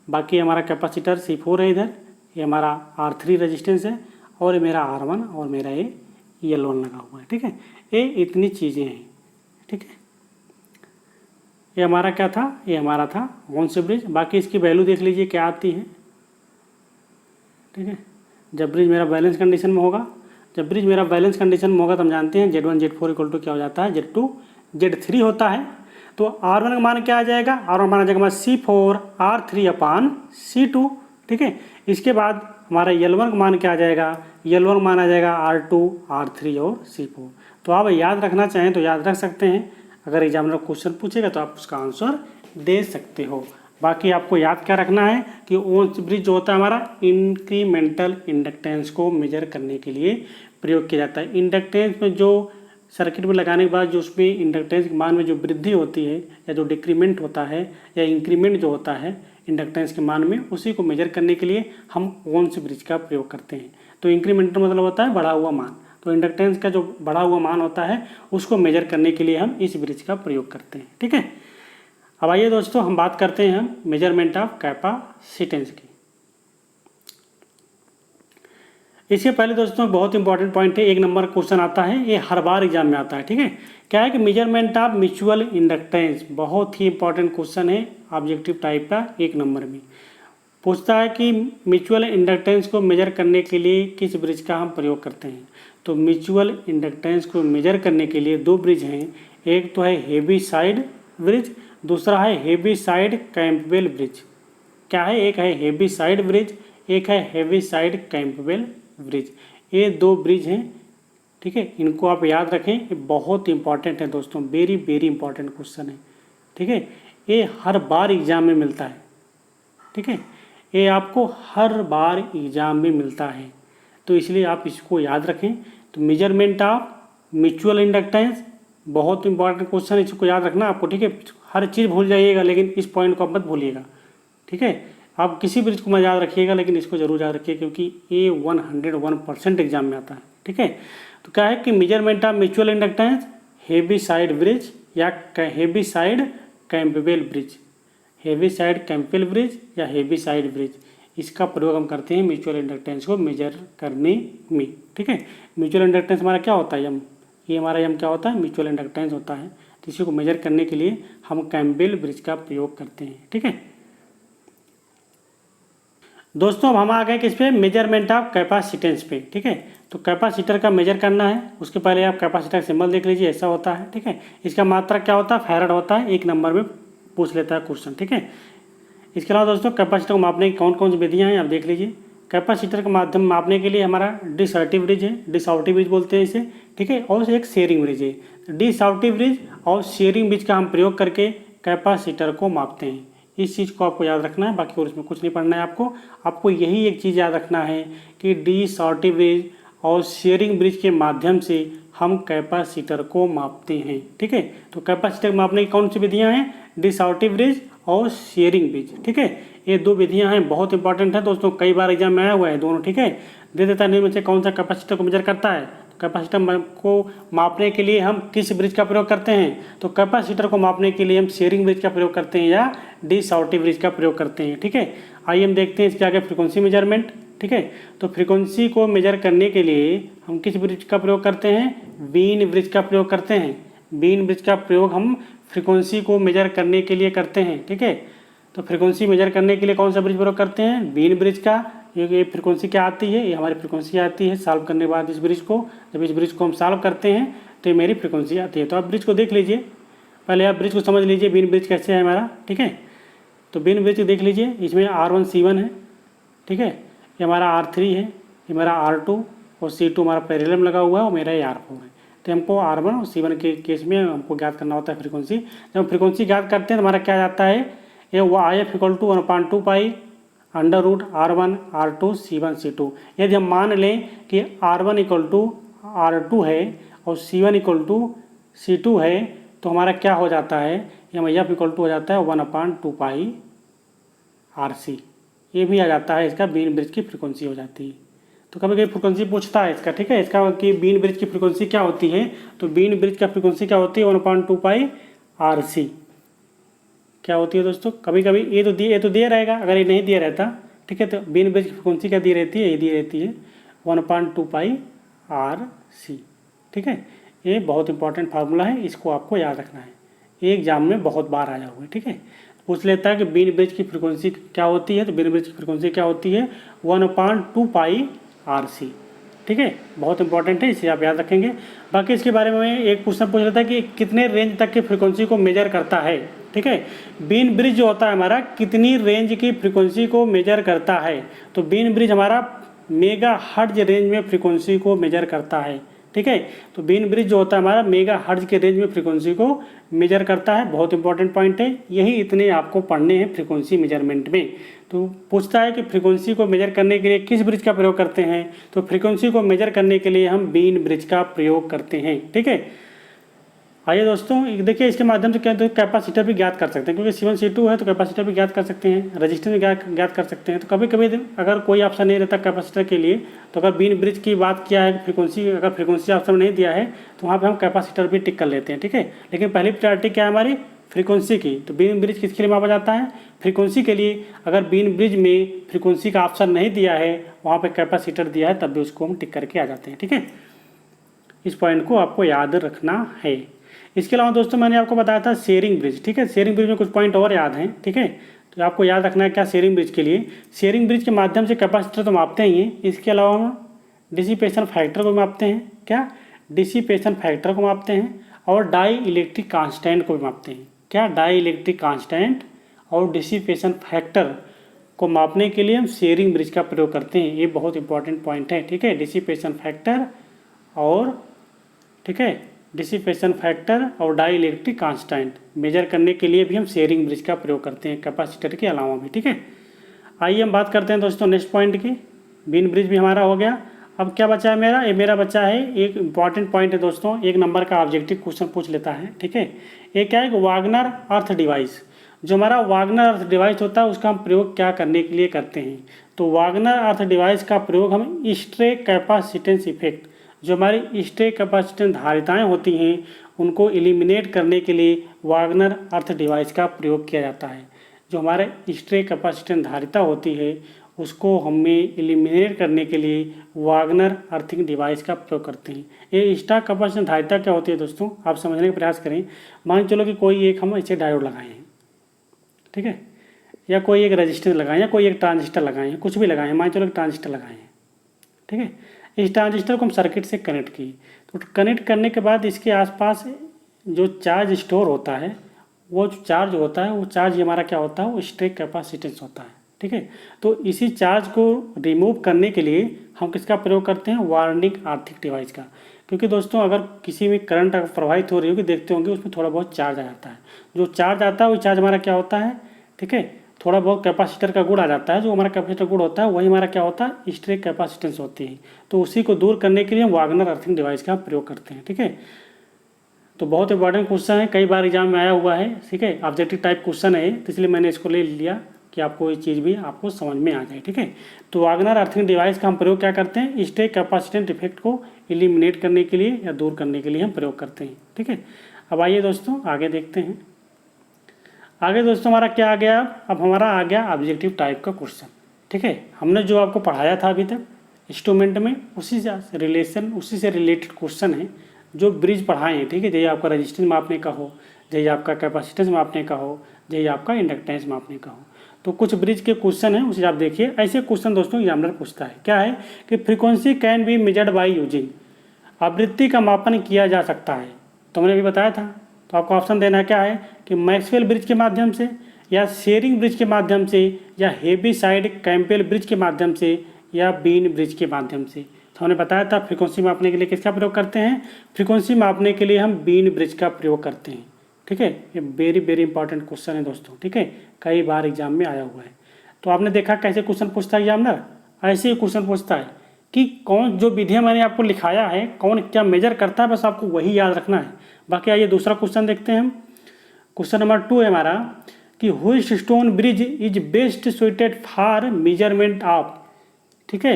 बाकी हमारा कैपेसिटर C4 है, इधर ये हमारा R3 रेजिस्टेंस है, और ये मेरा R1 और मेरा ये L1 लगा हुआ है, ठीक है। ये इतनी चीज़ें हैं, ठीक है। ये हमारा क्या था, ये हमारा था ओंस ब्रिज। बाकी इसकी वैल्यू देख लीजिए क्या आती है, ठीक है। जब ब्रिज मेरा बैलेंस कंडीशन में होगा, जब ब्रिज मेरा बैलेंस कंडीशन में होगा तो हम जानते हैं Z1 Z4 इक्वल टू क्या हो जाता है, Z2 Z3 होता है। तो R1 का मान क्या आ जाएगा, R1 मान आ जाएगा हमारा C4 R3 अपान C2, ठीक है। इसके बाद हमारा L1 का मान क्या आ जाएगा, L1 का मान आ जाएगा R2 R3 और C4। तो आप याद रखना चाहें तो याद रख सकते हैं, अगर एग्जामिनर क्वेश्चन पूछेगा तो आप उसका आंसर दे सकते हो। बाकी आपको याद क्या रखना है कि ओंस ब्रिज जो होता है हमारा इंक्रीमेंटल इंडक्टेंस को मेजर करने के लिए प्रयोग किया जाता है। इंडक्टेंस में जो सर्किट में लगाने के बाद जो उसमें इंडक्टेंस के मान में जो वृद्धि होती है या जो डिक्रीमेंट होता है या इंक्रीमेंट जो होता है इंडक्टेंस के मान में, उसी को मेजर करने के लिए हम ओंस ब्रिज का प्रयोग करते हैं। तो इंक्रीमेंटल मतलब होता है बढ़ा हुआ मान, तो इंडक्टेंस का जो बढ़ा हुआ मान होता है उसको मेजर करने के लिए हम इस ब्रिज का प्रयोग करते हैं, ठीक है। अब आइए दोस्तों हम बात करते हैं हम मेजरमेंट ऑफ कैपेसिटेंस की। इसके पहले दोस्तों बहुत इंपॉर्टेंट पॉइंट है, एक नंबर क्वेश्चन आता है, ये हर बार एग्जाम में आता है, ठीक है। क्या है कि मेजरमेंट ऑफ म्यूचुअल इंडक्टेंस, बहुत ही इंपॉर्टेंट क्वेश्चन है, ऑब्जेक्टिव टाइप का, एक नंबर में पूछता है कि म्यूचुअल इंडक्टेंस को मेजर करने के लिए किस ब्रिज का हम प्रयोग करते हैं। तो म्यूचुअल इंडक्टेंस को मेजर करने के लिए दो ब्रिज हैं, एक तो है हेविसाइड ब्रिज, दूसरा है हेविसाइड कैंपबेल ब्रिज। क्या है, एक है हेविसाइड ब्रिज, एक है हेविसाइड कैंपबेल ब्रिज। ये दो ब्रिज हैं, ठीक है। इनको आप याद रखें, ये बहुत इंपॉर्टेंट है दोस्तों, वेरी वेरी इंपॉर्टेंट क्वेश्चन है, ठीक है। ये हर बार एग्जाम में मिलता है, ठीक है। ये आपको हर बार एग्जाम में मिलता है, तो इसलिए आप इसको याद रखें। तो मेजरमेंट ऑफ म्यूचुअल इंडक्टेंस बहुत इंपॉर्टेंट क्वेश्चन है, इसको याद रखना आपको, ठीक है। हर चीज़ भूल जाइएगा लेकिन इस पॉइंट को आप मत भूलिएगा, ठीक है। आप किसी ब्रिज को मत याद रखिएगा लेकिन इसको जरूर याद रखिए, क्योंकि ये 101% एग्जाम में आता है, ठीक है। तो क्या है कि measurement of mutual inductance Heaviside bridge या Heaviside Campbell bridge, Heaviside Campbell bridge या हेविसाइड ब्रिज, इसका प्रयोग हम करते हैं म्यूचुअल इंडक्टेंस को मेजर करने में, ठीक है। म्यूचुअल इंडक्टेंस हमारा क्या होता है, यम, ये हमारा यम क्या होता है, म्यूचुअल इंडक्टेंस होता है। तो इसी को मेजर करने के लिए हम कैंपबेल ब्रिज का प्रयोग करते हैं, ठीक है। दोस्तों अब हम आ गए किस पे, मेजरमेंट ऑफ कैपेसिटेंस पे, ठीक है। तो कैपेसिटर का मेजर करना है, उसके पहले आप कैपेसिटर सिंबल देख लीजिए, ऐसा होता है, ठीक है। इसका मात्रा क्या होता है, फैराड होता है, एक नंबर में पूछ लेता है क्वेश्चन, ठीक है। इसके अलावा दोस्तों कैपेसिटर को मापने की कौन कौन सी विधियाँ हैं आप देख लीजिए। कैपेसिटर के माध्यम मापने के लिए हमारा डिसऑर्टिव ब्रिज है, डिसऑर्टिव ब्रिज बोलते हैं इसे, ठीक है। और एक शेयरिंग ब्रिज है। डिसऑर्टिव ब्रिज और शेयरिंग ब्रिज का हम प्रयोग करके कैपेसिटर को मापते हैं, इस चीज़ को आपको याद रखना है। बाकी और इसमें कुछ नहीं पढ़ना है आपको यही एक चीज़ याद रखना है कि डिसऑर्टिव ब्रिज और शेयरिंग ब्रिज के माध्यम से हम कैपेसिटर को मापते हैं, ठीक है। तो कैपेसिटर मापने की कौन सी विधियाँ हैं, डिसऑर्टिव ब्रिज और शेयरिंग ब्रिज। ठीक है, ये दो विधियां हैं, बहुत इंपॉर्टेंट है दोस्तों, कई बार एग्जाम में आया हुआ है दोनों। ठीक है, दे देता है निम्न में से कौन सा कैपेसिटर को मेजर करता है। कैपेसिटर को मापने के लिए हम किस ब्रिज का प्रयोग करते हैं, तो कैपेसिटर को मापने के लिए हम शेयरिंग ब्रिज का प्रयोग करते हैं या डी साउटी ब्रिज का प्रयोग करते हैं। ठीक है, आइए हम देखते हैं इसके आगे फ्रीक्वेंसी मेजरमेंट। ठीक है, तो फ्रीक्वेंसी को मेजर करने के लिए हम किस ब्रिज का प्रयोग करते हैं, बीन ब्रिज का प्रयोग करते हैं। बीन ब्रिज का प्रयोग हम फ्रीक्वेंसी को मेजर करने के लिए करते हैं। ठीक है, तो फ्रीक्वेंसी मेजर करने के लिए कौन सा ब्रिज प्रयोग करते हैं, बीन ब्रिज का। ये फ्रीक्वेंसी क्या आती है, ये हमारी फ्रीक्वेंसी आती है सॉल्व करने के बाद इस ब्रिज को, जब इस ब्रिज को हम सॉल्व करते हैं तो ये मेरी फ्रीक्वेंसी आती है। तो आप ब्रिज को देख लीजिए, पहले आप ब्रिज को समझ लीजिए बीन ब्रिज कैसे है हमारा। ठीक है, तो बीन ब्रिज देख लीजिए, इसमें R1 C1 है। ठीक है, ये हमारा R3 है, ये हमारा R2 और C2 हमारा पैरेलल में लगा हुआ है और मेरा ये R4 है। तो हमको R1 और C1 के केस में हमको ज्ञात करना होता है फ्रीक्वेंसी। जब हम फ्रीक्वेंसी ज्ञात करते हैं तो हमारा क्या जाता है, ये IF = 1/2 pi √R1 R2 C1 C2। यदि हम मान लें कि R1 = R2 है और C1 = C2 है तो हमारा क्या हो जाता है, ये IF = हो जाता है 1/2 पाई RC। ये भी आ जाता है, इसका बीन ब्रिज की फ्रीक्वेंसी हो जाती है। तो कभी कभी फ्रीक्वेंसी पूछता है इसका। ठीक है, इसका कि बीन ब्रिज की फ्रीक्वेंसी क्या होती है, तो बीन ब्रिज का फ्रीक्वेंसी क्या होती है 1/2 पाई RC क्या होती है दोस्तों। कभी कभी ये तो दिया रहेगा, अगर ये नहीं दिया रहता, ठीक है, तो बीन ब्रिज की फ्रीक्वेंसी क्या दी रहती है, ये दी रहती है 1/2 पाई RC। ठीक है, ये बहुत इंपॉर्टेंट फार्मूला है, इसको आपको याद रखना है, ये एग्जाम में बहुत बार आया हुआ है। ठीक है, पूछ लेता है कि बीन ब्रिज की फ्रीक्वेंसी क्या होती है, तो बीन ब्रिज की फ्रीक्वेंसी क्या होती है 1/2 पाई RC। ठीक है, बहुत इंपॉर्टेंट है, इसे आप याद रखेंगे। बाकी इसके बारे में एक क्वेश्चन पूछ लेता है कि कितने रेंज तक की फ्रीक्वेंसी को मेजर करता है। ठीक है, बीन ब्रिज जो होता है हमारा कितनी रेंज की फ्रीक्वेंसी को मेजर करता है, तो बीन ब्रिज हमारा मेगा हर्ट्ज रेंज में फ्रीक्वेंसी को मेजर करता है। ठीक है, तो बीन ब्रिज जो होता है हमारा मेगा हर्ट्ज के रेंज में फ्रीक्वेंसी को मेजर करता है। बहुत इंपॉर्टेंट पॉइंट है, यही इतने आपको पढ़ने हैं फ्रीक्वेंसी मेजरमेंट में। तो पूछता है कि फ्रीक्वेंसी को मेजर करने के लिए किस ब्रिज का प्रयोग करते हैं, तो फ्रीक्वेंसी को मेजर करने के लिए हम बीन ब्रिज का प्रयोग करते हैं। ठीक है, आइए दोस्तों देखिए, इसके माध्यम से क्या तो कैपेसिटर भी ज्ञात कर सकते हैं, क्योंकि C1 C2 है तो कैपेसिटर भी ज्ञात कर सकते हैं, रजिस्टेंस भी ज्ञात कर सकते हैं। तो कभी कभी अगर कोई ऑप्शन नहीं रहता कैपेसिटर के लिए, तो अगर बीन ब्रिज की बात किया है फ्रीक्वेंसी, अगर फ्रीक्वेंसी ऑप्शन नहीं दिया है तो वहाँ पर हम कैपेसिटर भी टिक कर लेते हैं। ठीक है, लेकिन पहली प्रायोरिटी क्या है हमारी, फ्रीक्वेंसी की। तो बीन ब्रिज किसके लिए मापा जाता है, फ्रीक्वेंसी के लिए। अगर बीन ब्रिज में फ्रीक्वेंसी का ऑप्शन नहीं दिया है, वहाँ पर कैपेसिटर दिया है, तब भी उसको हम टिक करके आ जाते हैं। ठीक है, इस पॉइंट को आपको याद रखना है। इसके अलावा दोस्तों मैंने आपको बताया था शेयरिंग ब्रिज। ठीक है, शेयरिंग ब्रिज में कुछ पॉइंट और याद हैं। ठीक है, तो आपको याद रखना है क्या, शेयरिंग ब्रिज के लिए, शेयरिंग ब्रिज के माध्यम से कैपेसिटर तो मापते ही हैं, इसके अलावा हम डिसिपेशन फैक्टर को मापते हैं। क्या, डिसिपेशन फैक्टर को मापते हैं और डाई इलेक्ट्रिक कांस्टेंट को भी मापते हैं। क्या, डाई इलेक्ट्रिक कांस्टेंट और डिसिपेशन फैक्टर को मापने के लिए हम शेयरिंग ब्रिज का प्रयोग करते हैं। ये बहुत इंपॉर्टेंट पॉइंट है। ठीक है, डिसिपेशन फैक्टर और ठीक है डिसिपेशन फैक्टर और डाई इलेक्ट्रिक कांस्टेंट मेजर करने के लिए भी हम शेयरिंग ब्रिज का प्रयोग करते हैं कैपेसिटर के अलावा भी। ठीक है, आइए हम बात करते हैं दोस्तों नेक्स्ट पॉइंट की। बीन ब्रिज भी हमारा हो गया। अब क्या बचा है मेरा, ये मेरा बचा है एक इंपॉर्टेंट पॉइंट है दोस्तों, 1 नंबर का ऑब्जेक्टिव क्वेश्चन पूछ लेता है। ठीक है, ये क्या है, वागनर अर्थ डिवाइस। जो हमारा वागनर अर्थ डिवाइस होता है उसका हम प्रयोग क्या करने के लिए करते हैं, तो वागनर अर्थ डिवाइस का प्रयोग हम स्ट्रे कैपेसिटेंस इफेक्ट, जो हमारी स्ट्रे कैपेसिटेंस धारिताएँ होती हैं उनको एलिमिनेट करने के लिए वागनर अर्थ डिवाइस का प्रयोग किया जाता है। जो हमारे स्ट्रे कैपेसिटेंस धारिता होती है उसको हमें एलिमिनेट करने के लिए वागनर अर्थिंग डिवाइस का प्रयोग करते हैं। ये स्ट्रे कैपेसिटेंस धारिता क्या होती है दोस्तों, आप समझने का प्रयास करें। मान चलो कि कोई एक हम ऐसे डायोड लगाए हैं, ठीक है, या कोई एक रजिस्टर लगाएं या कोई एक ट्रांजिस्टर लगाएं, कुछ भी लगाएं, मान चलो एक ट्रांजिस्टर लगाएं, ठीक है। इस ट्रांजिस्टर को हम सर्किट से कनेक्ट किए, तो कनेक्ट करने के बाद इसके आसपास जो चार्ज स्टोर होता है, वो जो चार्ज होता है वो चार्ज हमारा क्या होता है, वो स्ट्रे कैपेसिटेंस होता है, ठीक है। तो इसी चार्ज को रिमूव करने के लिए हम किसका प्रयोग करते हैं, वार्निंग आर्थिक डिवाइस का। क्योंकि दोस्तों अगर किसी में करंट प्रवाहित हो रही होगी, देखते होंगे उसमें थोड़ा बहुत चार्ज आ जाता है। जो चार्ज आता है वो चार्ज हमारा क्या होता है, ठीक है, थोड़ा बहुत कैपेसिटर का गुण आ जाता है। जो हमारा कैपेसिटर गुण होता है वही हमारा क्या होता है, स्ट्रे कैपेसिटेंस होती है। तो उसी को दूर करने के लिए हम वागनर अर्थिंग डिवाइस का प्रयोग करते हैं, ठीक है। तो बहुत इंपॉर्टेंट क्वेश्चन है, कई बार एग्जाम में आया हुआ है, ठीक है, ऑब्जेक्टिव टाइप क्वेश्चन है, तो इसलिए मैंने इसको ले लिया कि आपको ये चीज़ भी आपको समझ में आ जाए, ठीक है। तो वागनर अर्थिंग डिवाइस का हम प्रयोग क्या करते हैं, स्टे कैपेसिटेंट इफेक्ट को एलिमिनेट करने के लिए या दूर करने के लिए हम प्रयोग करते हैं, ठीक है। अब आइए दोस्तों आगे देखते हैं। आगे दोस्तों हमारा क्या आ गया, अब हमारा आ गया ऑब्जेक्टिव टाइप का क्वेश्चन, ठीक है। हमने जो आपको पढ़ाया था अभी तक इंस्ट्रूमेंट में उसी से रिलेटेड क्वेश्चन है जो ब्रिज पढ़ाए हैं, ठीक है। जैसे आपका रजिस्टेंस मापने का हो, जैसे आपका कैपेसिटेंस मापने का हो, जैसे आपका इंडक्टेंस मापने का हो, तो कुछ ब्रिज के क्वेश्चन हैं उसे आप देखिए। ऐसे क्वेश्चन दोस्तों एग्जामिनर पूछता है, क्या है कि frequency can be measured by using, आवृत्ति का मापन किया जा सकता है, तो हमने अभी बताया था। तो आपको ऑप्शन देना है क्या है कि मैक्सवेल ब्रिज के माध्यम से, या शेयरिंग ब्रिज के माध्यम से, या हेवी साइड कैंपेल ब्रिज के माध्यम से, या बीन ब्रिज के माध्यम से। तो हमने बताया था फ्रीक्वेंसी मापने के लिए किसका प्रयोग करते हैं, फ्रीक्वेंसी मापने के लिए हम बीन ब्रिज का प्रयोग करते हैं, ठीक है। ये वेरी वेरी इंपॉर्टेंट क्वेश्चन है दोस्तों, ठीक है, कई बार एग्जाम में आया हुआ है। तो आपने देखा कैसे क्वेश्चन पूछता है एग्जामिनर, ऐसे ही क्वेश्चन पूछता है कि कौन जो विधियाँ मैंने आपको लिखाया है कौन क्या मेजर करता है, बस आपको वही याद रखना है। बाकी आइए दूसरा क्वेश्चन देखते हैं हम। क्वेश्चन नंबर 2 है हमारा कि which stone bridge is best suited for measurement of, ठीक है।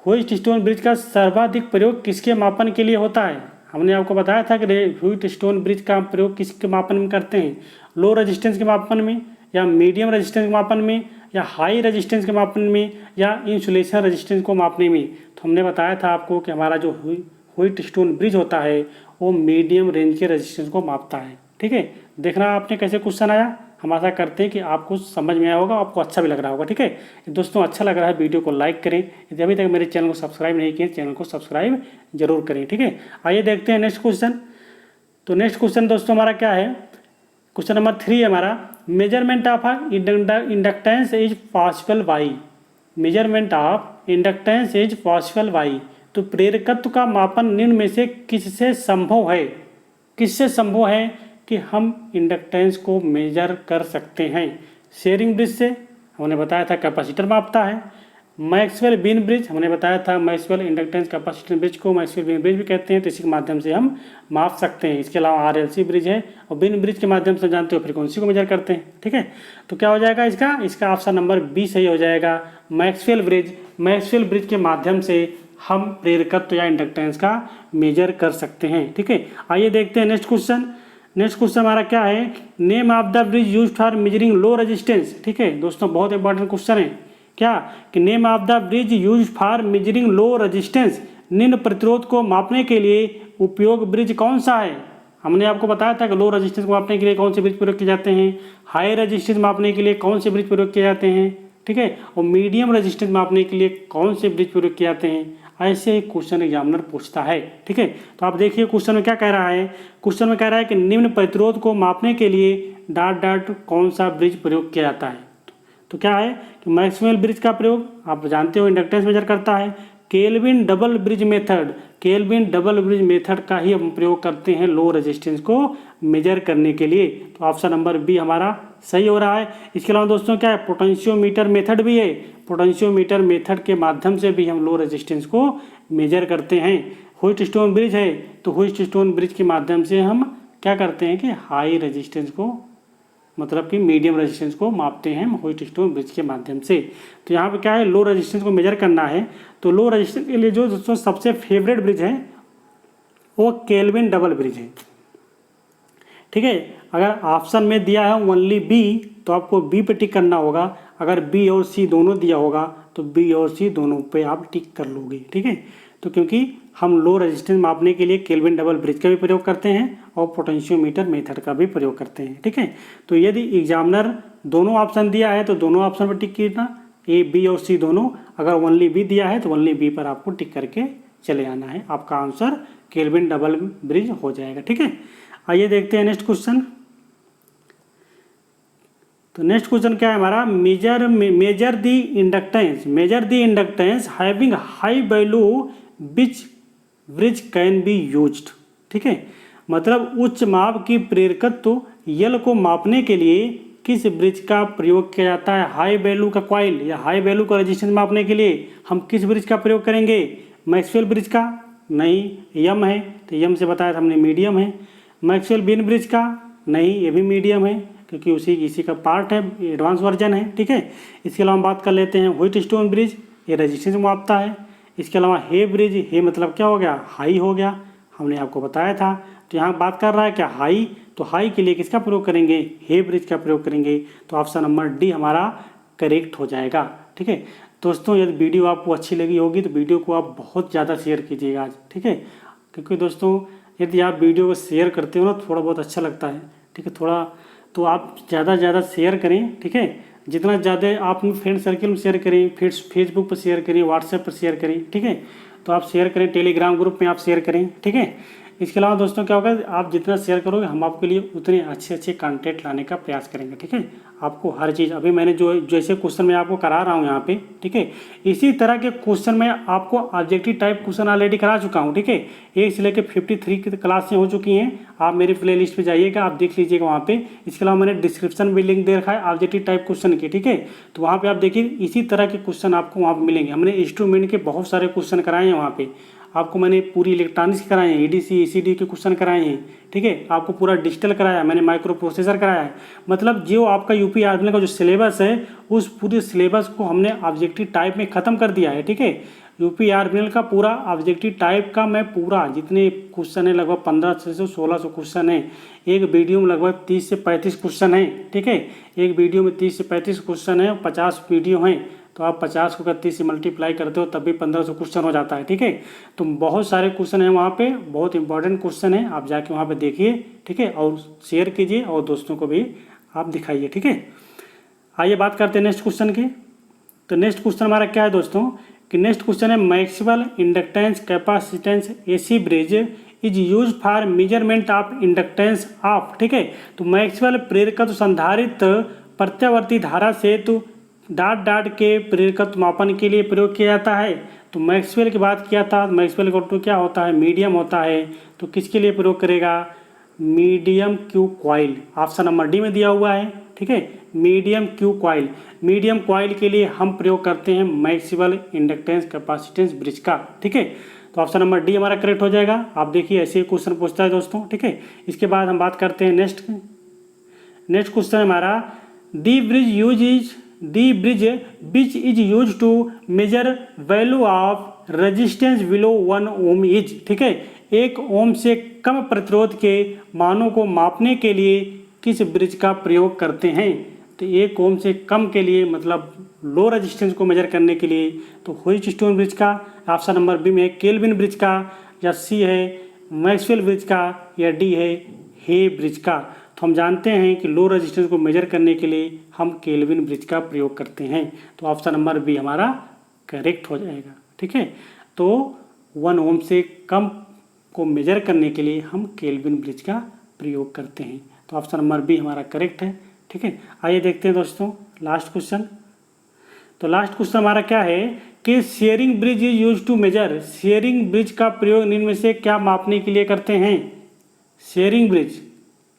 व्हिच स्टोन ब्रिज का सर्वाधिक प्रयोग किसके मापन के लिए होता है, हमने आपको बताया था कि व्हिच स्टोन ब्रिज का प्रयोग किसके मापन में करते हैं, लो रेजिस्टेंस के मापन में, या मीडियम रेजिस्टेंस के मापन में, या हाई रेजिस्टेंस के मापन में, या इंसुलेशन रेजिस्टेंस को मापने में। तो हमने बताया था आपको कि हमारा जो व्हिट स्टोन ब्रिज होता है वो मीडियम रेंज के रेजिस्टेंस को मापता है, ठीक है। देखना आपने कैसे क्वेश्चन आया, हम आशा करते हैं कि आपको समझ में आया होगा, आपको अच्छा भी लग रहा होगा, ठीक है। दोस्तों अच्छा लग रहा है वीडियो को लाइक करें, यदि अभी तक मेरे चैनल को सब्सक्राइब नहीं किए चैनल को सब्सक्राइब जरूर करें, ठीक है। आइए देखते हैं नेक्स्ट क्वेश्चन। तो नेक्स्ट क्वेश्चन दोस्तों हमारा क्या है, क्वेश्चन नंबर 3 है हमारा, measurement of inductance is possible by, measurement of inductance is possible by. तो प्रेरकत्व का मापन निम्न में से किससे संभव है, किससे संभव है कि हम इंडक्टेंस को मेजर कर सकते हैं, शेयरिंग ब्रिज से, हमने बताया था कैपेसिटर मापता है, मैक्सवेल बीन ब्रिज, हमने बताया था मैक्सवेल इंडक्टेंस कैपेसिटर ब्रिज को मैक्सवेल बीन ब्रिज भी कहते हैं, तो इसी के माध्यम से हम माप सकते हैं। इसके अलावा आरएलसी ब्रिज है, और बीन ब्रिज के माध्यम से जानते हो फ्रीक्वेंसी को मेजर करते हैं, ठीक है। तो क्या हो जाएगा इसका ऑप्शन नंबर बी सही हो जाएगा, मैक्सवेल ब्रिज। मैक्सवेल ब्रिज के माध्यम से हम प्रेरकत्व या इंडक्टेंस का मेजर कर सकते हैं, ठीक है। आइए देखते हैं नेक्स्ट क्वेश्चन। नेक्स्ट क्वेश्चन हमारा क्या है, name of the bridge used for measuring low resistance, ठीक है दोस्तों बहुत इंपॉर्टेंट क्वेश्चन है। क्या कि name of the bridge used for measuring low resistance, निम्न प्रतिरोध को मापने के लिए उपयोग ब्रिज कौन सा है। हमने आपको बताया था कि लो रेजिस्टेंस को मापने के लिए कौन से ब्रिज प्रयोग किए जाते हैं, हाई रेजिस्टेंस मापने के लिए कौन से ब्रिज प्रयोग किए जाते हैं, ठीक है, और मीडियम रेजिस्टेंस मापने के लिए कौन से ब्रिज प्रयोग किए जाते हैं। ऐसे ही क्वेश्चन एग्जामिनर पूछता है, ठीक है। तो आप देखिए क्वेश्चन में क्या कह रहा है, क्वेश्चन में कह रहा है कि निम्न प्रतिरोध को मापने के लिए डॉट डॉट कौन सा ब्रिज प्रयोग किया जाता है। तो क्या है कि मैक्सवेल ब्रिज का प्रयोग आप जानते हो इंडक्टेंस मेजर करता है, kelvin double bridge method, kelvin double bridge method का ही हम प्रयोग करते हैं लो रेजिस्टेंस को मेजर करने के लिए। तो ऑप्शन नंबर बी हमारा सही हो रहा है। इसके अलावा दोस्तों क्या है, पोटेंशियोमीटर मेथड भी है, पोटेंशियोमीटर मेथड के माध्यम से भी हम लो रेजिस्टेंस को मेजर करते हैं। व्हिट स्टोन ब्रिज है तो व्हिट स्टोन ब्रिज के माध्यम से हम क्या करते हैं कि हाई रेजिस्टेंस को मतलब कि मीडियम रेजिस्टेंस को मापते हैं व्हिट स्टोन ब्रिज के माध्यम से। तो यहाँ पे क्या है, लो रेजिस्टेंस को मेजर करना है, तो लो रेजिस्टेंस के लिए जो दोस्तों सबसे फेवरेट ब्रिज है वो केल्विन डबल ब्रिज है, ठीक है। अगर ऑप्शन में दिया है ओनली बी तो आपको बी पे टिक करना होगा, अगर बी और सी दोनों दिया होगा तो बी और सी दोनों पे आप टिक कर लोगे, ठीक है। तो क्योंकि हम लो रेजिस्टेंस मापने के लिए केल्विन डबल ब्रिज का भी प्रयोग करते हैं और पोटेंशियोमीटर मेथड का भी प्रयोग करते हैं, ठीक है। तो यदि एग्जामिनर दोनों ऑप्शन दिया है तो दोनों ऑप्शन पर टिक करना, ए बी और सी दोनों, अगर ओनली बी दिया है तो ओनली बी पर आपको टिक करके चले आना है, आपका आंसर केल्विन डबल ब्रिज हो जाएगा, ठीक है। आइए देखते हैं नेक्स्ट क्वेश्चन। तो नेक्स्ट क्वेश्चन क्या है हमारा, measure the inductance having high value which bridge can be used, ठीक है। मतलब उच्च माप की प्रेरकत्व यल को मापने के लिए किस ब्रिज का प्रयोग किया जाता है। हाई वैल्यू का कॉइल या हाई वैल्यू का रेजिस्टेंस मापने के लिए हम किस ब्रिज का प्रयोग करेंगे, मैक्सवेल ब्रिज का नहीं, यम है तो यम से बताया था हमने मीडियम है। मैक्सवेल बिन ब्रिज का नहीं, ये भी मीडियम है क्योंकि इसी का पार्ट है, एडवांस वर्जन है, ठीक है। इसके अलावा हम बात कर लेते हैं व्हीटस्टोन ब्रिज, ये रेजिस्टेंस मापता है। इसके अलावा हे ब्रिज, हे मतलब क्या हो गया, हाई हो गया, हमने आपको बताया था। तो यहाँ बात कर रहा है क्या, हाई, तो हाई के लिए किसका प्रयोग करेंगे, हे ब्रिज का प्रयोग करेंगे। तो ऑप्शन नंबर डी हमारा करेक्ट हो जाएगा, ठीक है। दोस्तों यदि वीडियो आपको अच्छी लगी होगी तो वीडियो को आप बहुत ज़्यादा शेयर कीजिएगा आज, ठीक है, क्योंकि दोस्तों यदि आप वीडियो को शेयर करते हो ना थोड़ा बहुत अच्छा लगता है, ठीक है, थोड़ा तो आप ज़्यादा से ज़्यादा शेयर करें, ठीक है। जितना ज़्यादा आप अपने फ्रेंड सर्किल में शेयर करें, फिर फेसबुक पर शेयर करें, व्हाट्सएप पर शेयर करें, ठीक है, तो आप शेयर करें, टेलीग्राम ग्रुप में आप शेयर करें, ठीक है। इसके अलावा दोस्तों क्या होगा, आप जितना शेयर करोगे हम आपके लिए उतने अच्छे अच्छे कंटेंट लाने का प्रयास करेंगे, ठीक है। आपको हर चीज़, अभी मैंने जो जैसे क्वेश्चन मैं आपको करा रहा हूँ यहाँ पे, ठीक है, इसी तरह के क्वेश्चन मैं आपको ऑब्जेक्टिव टाइप क्वेश्चन ऑलरेडी करा चुका हूँ, ठीक है। 1 से लेकर 53 की क्लासें हो चुकी हैं, आप मेरी प्ले लिस्ट पर जाइएगा, आप देख लीजिएगा वहाँ पे। इसके अलावा मैंने डिस्क्रिप्शन में लिंक दे रखा है ऑब्जेक्टिव टाइप क्वेश्चन की, ठीक है, तो वहाँ पर आप देखिए इसी तरह के क्वेश्चन आपको वहाँ पर मिलेंगे। हमने इंस्ट्रूमेंट के बहुत सारे क्वेश्चन कराए हैं वहाँ पर, आपको मैंने पूरी इलेक्ट्रॉनिक्स कराए हैं, ईडीसी ईसीडी के क्वेश्चन कराए हैं, ठीक है, आपको पूरा डिजिटल कराया, मैंने माइक्रो प्रोसेसर कराया है। मतलब जो आपका यूपी आर्मी का जो सिलेबस है उस पूरे सिलेबस को हमने ऑब्जेक्टिव टाइप में ख़त्म कर दिया है, ठीक है। यूपी आर्मी का पूरा ऑब्जेक्टिव टाइप का मैं पूरा जितने क्वेश्चन है लगभग 1500 से 1600 क्वेश्चन है, एक वीडियो में लगभग 30 से 35 क्वेश्चन है, ठीक है, एक वीडियो में 30 से 35 क्वेश्चन है, 50 वीडियो हैं, तो आप 50 को 30 से मल्टीप्लाई करते हो तब भी 1500 क्वेश्चन हो जाता है, ठीक है। तो बहुत सारे क्वेश्चन हैं वहाँ पे, बहुत इंपॉर्टेंट क्वेश्चन है, आप जाके वहाँ पे देखिए, ठीक है, और शेयर कीजिए और दोस्तों को भी आप दिखाइए, ठीक है। आइए बात करते हैं नेक्स्ट क्वेश्चन की। तो नेक्स्ट क्वेश्चन हमारा क्या है दोस्तों, कि नेक्स्ट क्वेश्चन है Maxwell inductance capacitance AC bridge is use for measurement of inductance of, ठीक है। तो मैक्सवेल प्रेरकत्व संधारित प्रत्यावर्ती धारा से तो डॉट के प्रेरकत्व मापन के लिए प्रयोग किया जाता है। तो मैक्सवेल की बात किया था, मैक्सवेल का क्या होता है, मीडियम होता है, तो किसके लिए प्रयोग करेगा, medium Q coil, option number D में दिया हुआ है, ठीक है, medium Q coil. Medium coil के लिए हम प्रयोग करते हैं मैक्सवेल इंडक्टेंस कैपेसिटेंस ब्रिज का, ठीक है। तो ऑप्शन नंबर डी हमारा करेक्ट हो जाएगा। आप देखिए ऐसे क्वेश्चन पूछता है दोस्तों, ठीक है। इसके बाद हम बात करते हैं नेक्स्ट क्वेश्चन हमारा, दी bridge which is used to measure value of resistance below 1 ohm is, ठीक है, 1 ओम से कम प्रतिरोध के मानों को मापने के लिए किस ब्रिज का प्रयोग करते हैं। तो 1 ओम से कम के लिए मतलब लो रेजिस्टेंस को मेजर करने के लिए तो व्हीटस्टोन ब्रिज का, ऑप्शन नंबर बी में केल्विन ब्रिज का, या सी है मैक्सवेल ब्रिज का, या डी है हे ब्रिज का। तो हम जानते हैं कि लो रेजिस्टेंस को मेजर करने के लिए हम केल्विन ब्रिज का प्रयोग करते हैं, तो ऑप्शन नंबर बी हमारा करेक्ट हो जाएगा, ठीक है। तो 1 ओम से कम को मेजर करने के लिए हम केल्विन ब्रिज का प्रयोग करते हैं, तो ऑप्शन नंबर बी हमारा करेक्ट है, ठीक है। आइए देखते हैं दोस्तों लास्ट क्वेश्चन। तो लास्ट क्वेश्चन हमारा क्या है कि Schering bridge is use to measure, Schering bridge का प्रयोग निम्न में से क्या मापने के लिए करते हैं, शेयरिंग ब्रिज,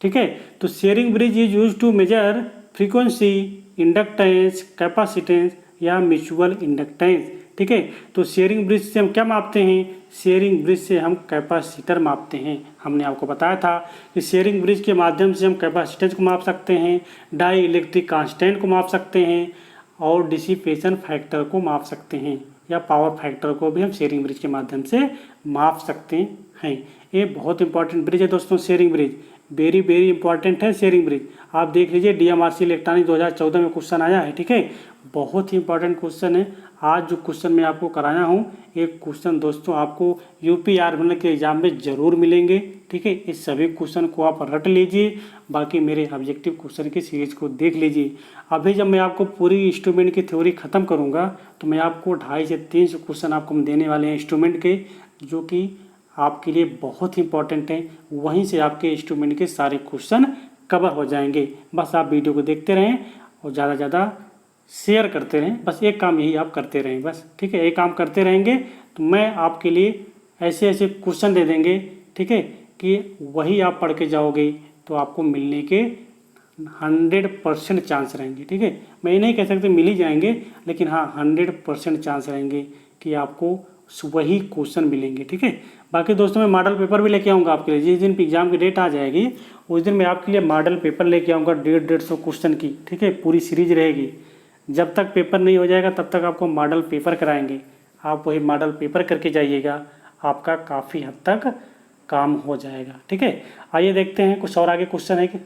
ठीक है। तो Schering bridge is use to measure frequency, inductance, capacitance या म्यूचुअल इंडक्टेंस, ठीक है। तो शेयरिंग ब्रिज से हम क्या मापते हैं, शेयरिंग ब्रिज से हम कैपेसिटर मापते हैं। हमने आपको बताया था कि शेयरिंग ब्रिज के माध्यम से हम कैपेसिटेंस को माप सकते हैं, डाई इलेक्ट्रिक कांस्टेंट को माप सकते हैं और डिसिपेशन फैक्टर को माप सकते हैं, या पावर फैक्टर को भी हम शेयरिंग ब्रिज के माध्यम से माप सकते हैं। ये बहुत इंपॉर्टेंट ब्रिज है दोस्तों, Schering bridge very very important है शेयरिंग ब्रिज। आप देख लीजिए DMRC इलेक्ट्रॉनिक 2014 में क्वेश्चन आया है, ठीक है, बहुत ही इंपॉर्टेंट क्वेश्चन है। आज जो क्वेश्चन मैं आपको कराया हूँ एक क्वेश्चन दोस्तों आपको यूपी आर्मी के एग्जाम में ज़रूर मिलेंगे, ठीक है। इस सभी क्वेश्चन को आप रट लीजिए, बाकी मेरे ऑब्जेक्टिव क्वेश्चन की सीरीज को देख लीजिए। अभी जब मैं आपको पूरी इंस्ट्रूमेंट की थ्योरी ख़त्म करूँगा तो मैं आपको 250 से 300 क्वेश्चन आपको हम देने वाले हैं इंस्ट्रूमेंट के, जो कि आपके लिए बहुत ही इंपॉर्टेंट है। वहीं से आपके इंस्ट्रूमेंट के सारे क्वेश्चन कवर हो जाएंगे। बस आप वीडियो को देखते रहें और ज़्यादा से ज़्यादा शेयर करते रहें, बस एक काम यही आप करते रहें बस, ठीक है। एक काम करते रहेंगे तो मैं आपके लिए ऐसे ऐसे क्वेश्चन दे देंगे, ठीक है, कि वही आप पढ़ के जाओगे तो आपको मिलने के 100% चांस रहेंगे, ठीक है। मैं ये नहीं कह सकते मिल ही जाएंगे, लेकिन हाँ 100% चांस रहेंगे कि आपको वही क्वेश्चन मिलेंगे। ठीक है, बाकी दोस्तों मैं मॉडल पेपर भी लेके आऊँगा आपके लिए। जिस दिन एग्जाम की डेट आ जाएगी उस दिन मैं आपके लिए मॉडल पेपर लेके आऊँगा 150 क्वेश्चन की। ठीक है, पूरी सीरीज रहेगी। जब तक पेपर नहीं हो जाएगा तब तक आपको मॉडल पेपर कराएंगे। आप वही मॉडल पेपर करके जाइएगा, आपका काफ़ी हद तक काम हो जाएगा। ठीक है, आइए देखते हैं कुछ और आगे क्वेश्चन है कि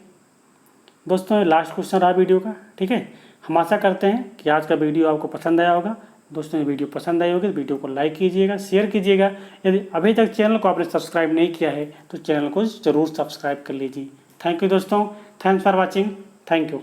दोस्तों लास्ट क्वेश्चन रहा वीडियो का। ठीक है, हम आशा करते हैं कि आज का वीडियो आपको पसंद आया होगा। दोस्तों ये वीडियो पसंद आई होगी तो वीडियो को लाइक कीजिएगा, शेयर कीजिएगा। यदि अभी तक चैनल को आपने सब्सक्राइब नहीं किया है तो चैनल को ज़रूर सब्सक्राइब कर लीजिए। थैंक यू दोस्तों, thanks for watching, thank you.